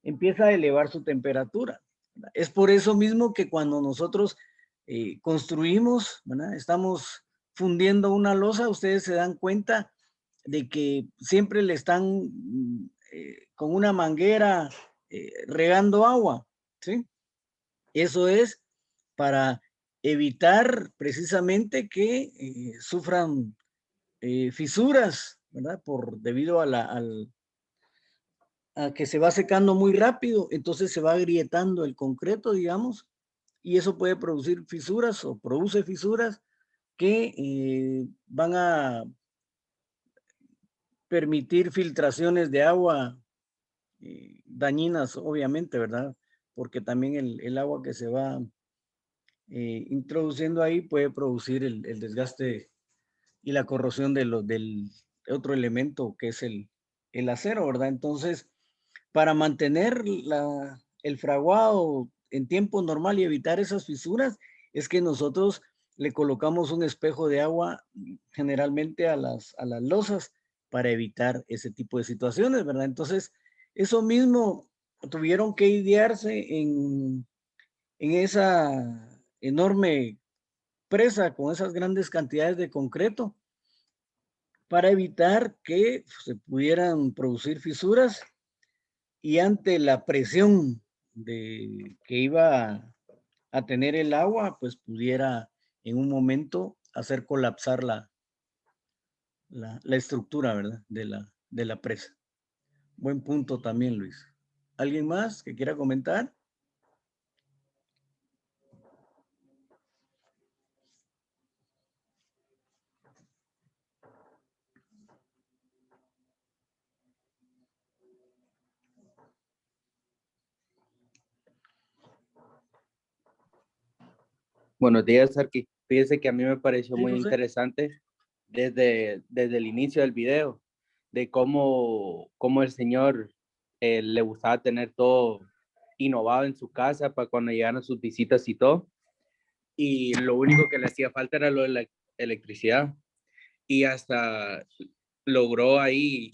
empieza a elevar su temperatura. Es por eso mismo que cuando nosotros construimos, ¿verdad? Estamos fundiendo una losa, ustedes se dan cuenta de que siempre le están con una manguera regando agua, ¿sí? Eso es para evitar precisamente que sufran fisuras, ¿verdad? Debido a que se va secando muy rápido, entonces se va agrietando el concreto, digamos, y eso puede producir fisuras o produce fisuras que van a permitir filtraciones de agua dañinas, obviamente, ¿verdad? Porque también el agua que se va introduciendo ahí puede producir el desgaste y la corrosión del otro elemento que es el acero, ¿verdad? Entonces, para mantener el fraguado en tiempo normal y evitar esas fisuras, es que nosotros le colocamos un espejo de agua generalmente a las losas para evitar ese tipo de situaciones, ¿verdad? Entonces, eso mismo tuvieron que idearse en esa enorme presa con esas grandes cantidades de concreto para evitar que se pudieran producir fisuras y ante la presión que iba a tener el agua, pues pudiera en un momento hacer colapsar la estructura, ¿verdad? De la presa. Buen punto también, Luis. ¿Alguien más que quiera comentar? Buenos días, Arqui. Fíjese que a mí me pareció Sí, muy José. interesante desde el inicio del video, de cómo el señor le gustaba tener todo innovado en su casa para cuando llegaran sus visitas y todo. Y lo único que le hacía falta era lo de la electricidad. Y hasta logró ahí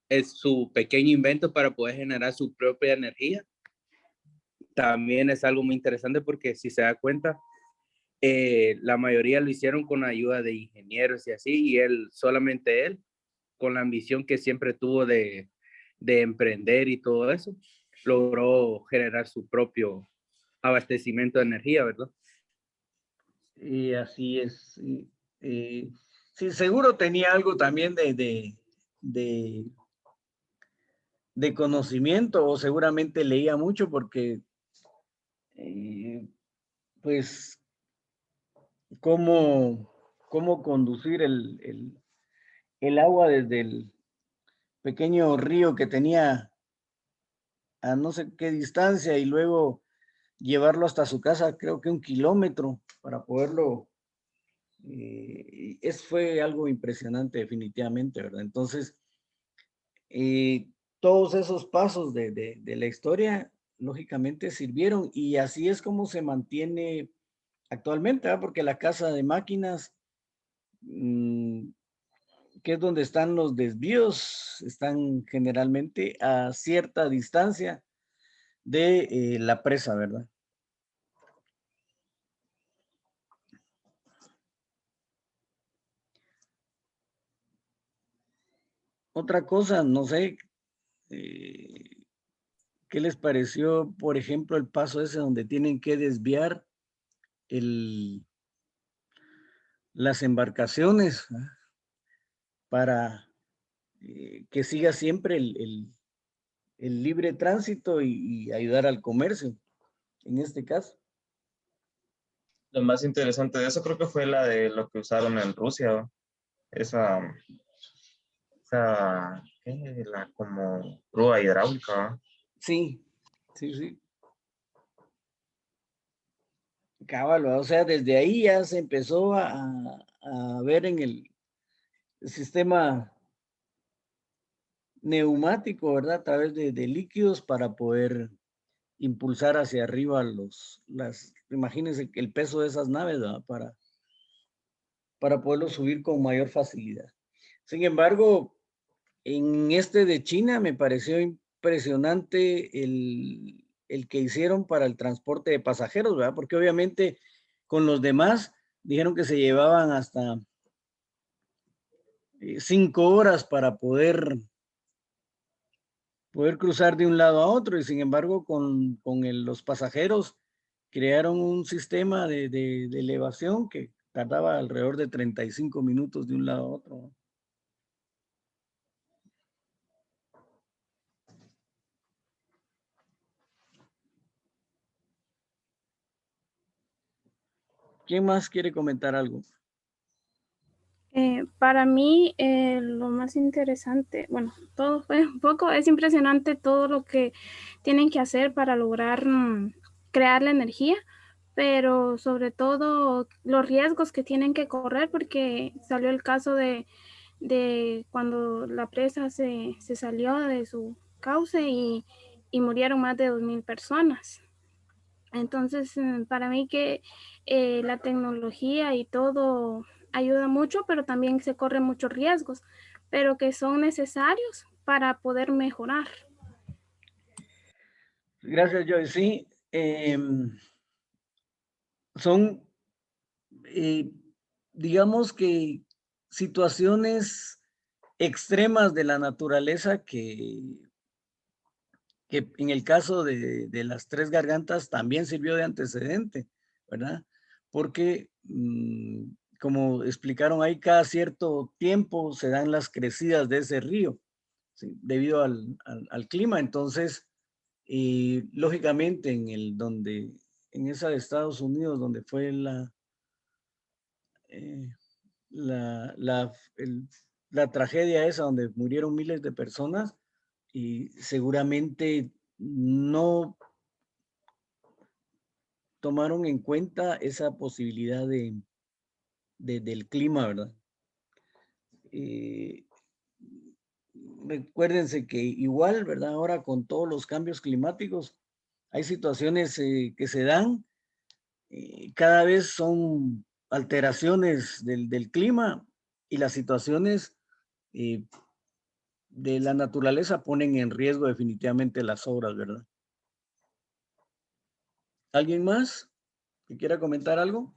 es su pequeño invento para poder generar su propia energía. También es algo muy interesante porque si se da cuenta, la mayoría lo hicieron con ayuda de ingenieros y así, y solamente él, con la ambición que siempre tuvo de emprender y todo eso, logró generar su propio abastecimiento de energía, ¿verdad? Y así es. Sí, seguro tenía algo también de conocimiento o seguramente leía mucho porque pues cómo conducir el agua desde el pequeño río que tenía a no sé qué distancia y luego llevarlo hasta su casa, creo que 1 kilómetro para poderlo. Fue algo impresionante definitivamente, ¿verdad? Entonces, todos esos pasos de la historia, lógicamente sirvieron y así es como se mantiene actualmente, ¿verdad? Porque la casa de máquinas, que es donde están los desvíos, están generalmente a cierta distancia de la presa, ¿verdad? Otra cosa, no sé, ¿qué les pareció, por ejemplo, el paso ese donde tienen que desviar las embarcaciones, ¿ah? Para que siga siempre el libre tránsito y ayudar al comercio, en este caso? Lo más interesante de eso creo que fue la de lo que usaron en Rusia, esa ¿qué? La como grúa hidráulica, ¿va? Sí, sí, sí. Cábalo, o sea, desde ahí ya se empezó a ver en el sistema neumático, ¿verdad? A través de líquidos para poder impulsar hacia arriba imagínense el peso de esas naves, ¿verdad? Para poderlo subir con mayor facilidad. Sin embargo, en este de China me pareció impresionante el que hicieron para el transporte de pasajeros, ¿verdad? Porque obviamente con los demás dijeron que se llevaban hasta 5 horas para poder cruzar de un lado a otro y sin embargo con los pasajeros crearon un sistema de elevación que tardaba alrededor de 35 minutos de un lado a otro. ¿Quién más quiere comentar algo? Para mí lo más interesante, bueno, todo fue un poco, es impresionante todo lo que tienen que hacer para lograr crear la energía, pero sobre todo los riesgos que tienen que correr, porque salió el caso de cuando la presa se salió de su cauce y murieron más de 2,000 personas. Entonces, para mí que la tecnología y todo ayuda mucho, pero también se corren muchos riesgos, pero que son necesarios para poder mejorar. Gracias, Joy. Sí, son, digamos que situaciones extremas de la naturaleza que en el caso de las Tres Gargantas también sirvió de antecedente, ¿verdad? Porque, como explicaron ahí, cada cierto tiempo se dan las crecidas de ese río, ¿sí? Debido al clima. Entonces, lógicamente, en esa de Estados Unidos, donde fue la tragedia esa, donde murieron miles de personas, y seguramente no tomaron en cuenta esa posibilidad del clima, ¿verdad? Recuérdense que igual, ¿verdad? Ahora con todos los cambios climáticos, hay situaciones que se dan, cada vez son alteraciones del clima, y las situaciones de la naturaleza ponen en riesgo definitivamente las obras, ¿verdad? ¿Alguien más que quiera comentar algo?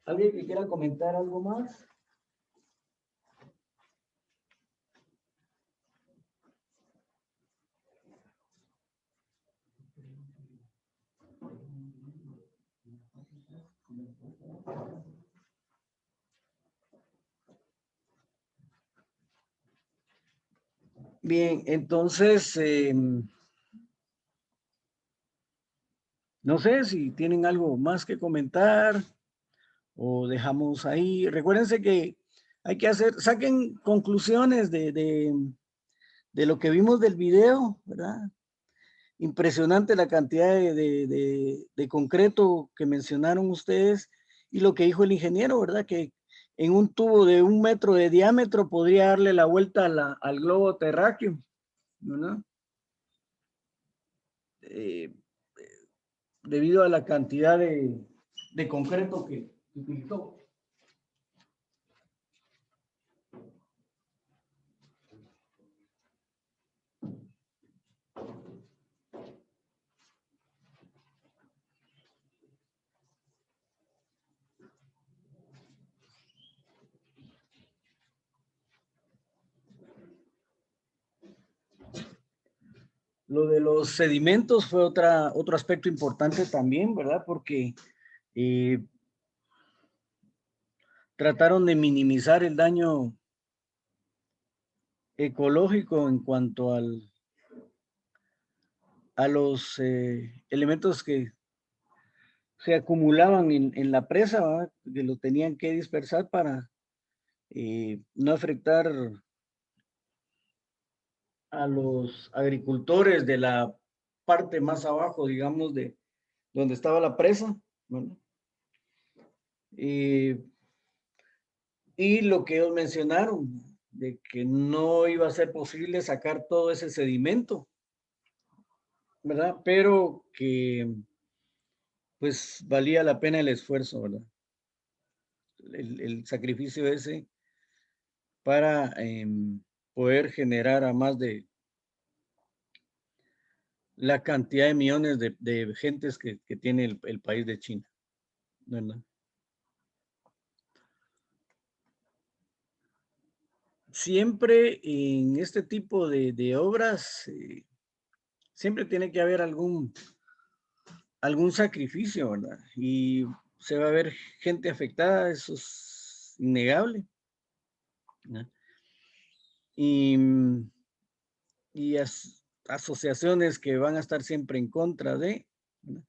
¿Alguien que quiera comentar algo más? Bien, entonces, no sé si tienen algo más que comentar o dejamos ahí. Recuérdense que hay que saquen conclusiones de lo que vimos del video, ¿verdad? Impresionante la cantidad de concreto que mencionaron ustedes, y lo que dijo el ingeniero, ¿verdad? Que en un tubo de 1 metro de diámetro podría darle la vuelta al globo terráqueo, ¿verdad? Debido a la cantidad de concreto que utilizó. Lo de los sedimentos fue otro aspecto importante también, ¿verdad? Porque trataron de minimizar el daño ecológico en cuanto a los elementos que se acumulaban en la presa, ¿verdad? Que lo tenían que dispersar para no afectar a los agricultores de la parte más abajo, digamos, de donde estaba la presa, ¿verdad? Y lo que ellos mencionaron, de que no iba a ser posible sacar todo ese sedimento, ¿verdad? Pero que pues valía la pena el esfuerzo, ¿verdad? El sacrificio ese para poder generar a más de la cantidad de millones de gentes que tiene el país de China, ¿verdad? Siempre en este tipo de obras siempre tiene que haber algún sacrificio, ¿verdad? Y se va a ver gente afectada, eso es innegable, ¿no? Y asociaciones que van a estar siempre en contra de, ¿no?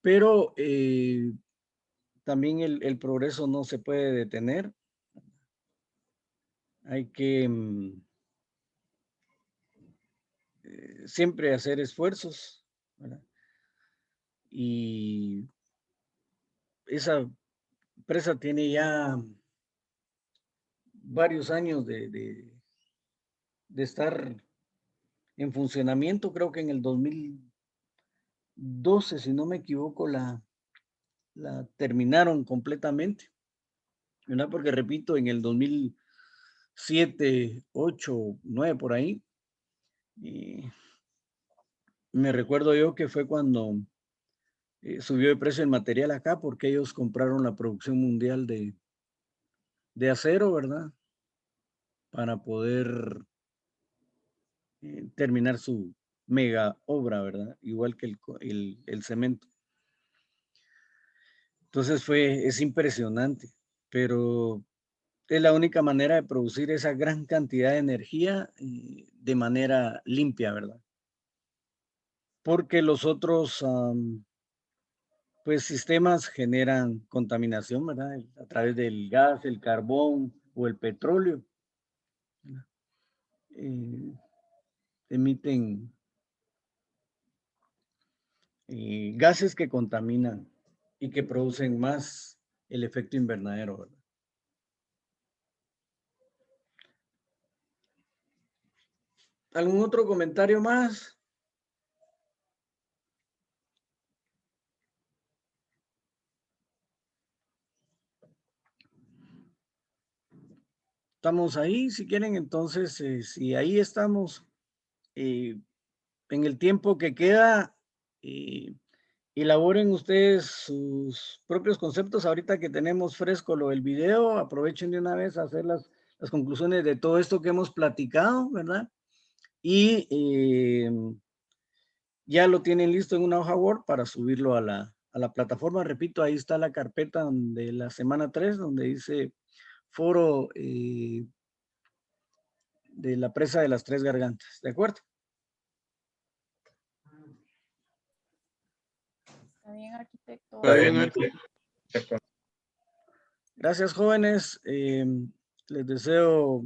Pero también el progreso no se puede detener. Hay que siempre hacer esfuerzos, ¿verdad? Y esa empresa tiene ya varios años de estar en funcionamiento. Creo que en el 2012, si no me equivoco, la terminaron completamente, ¿verdad? Porque repito, en el 2007, 8, 9 por ahí, me recuerdo yo que fue cuando subió de precio el material acá, porque ellos compraron la producción mundial de acero, ¿verdad? Para poder terminar su mega obra, ¿verdad? Igual que el cemento. Entonces es impresionante, pero es la única manera de producir esa gran cantidad de energía de manera limpia, ¿verdad? Porque los otros pues sistemas generan contaminación, ¿verdad? A través del gas, el carbón o el petróleo. Emiten gases que contaminan y que producen más el efecto invernadero, ¿verdad? ¿Algún otro comentario más? Estamos ahí, si quieren, entonces, si ahí estamos, en el tiempo que queda, elaboren ustedes sus propios conceptos. Ahorita que tenemos fresco lo del video, aprovechen de una vez a hacer las conclusiones de todo esto que hemos platicado, ¿verdad? Y ya lo tienen listo en una hoja Word para subirlo a la plataforma. Repito, ahí está la carpeta de la semana 3, donde dice foro de la presa de las Tres Gargantas, ¿de acuerdo? Está bien, arquitecto. Está bien, arquitecto. Gracias, jóvenes. Les deseo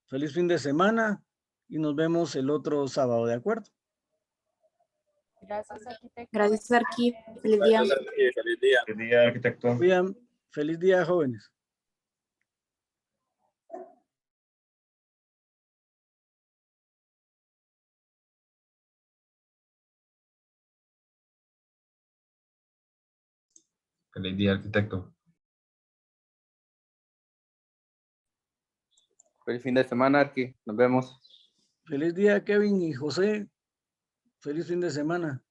feliz fin de semana y nos vemos el otro sábado, ¿de acuerdo? Gracias, arquitecto. Gracias, Arqui. Feliz día. Feliz día. Feliz día, arquitecto. Cuidan. Feliz día, jóvenes. Feliz día, arquitecto. Feliz fin de semana, Arqui. Nos vemos. Feliz día, Kevin y José. Feliz fin de semana.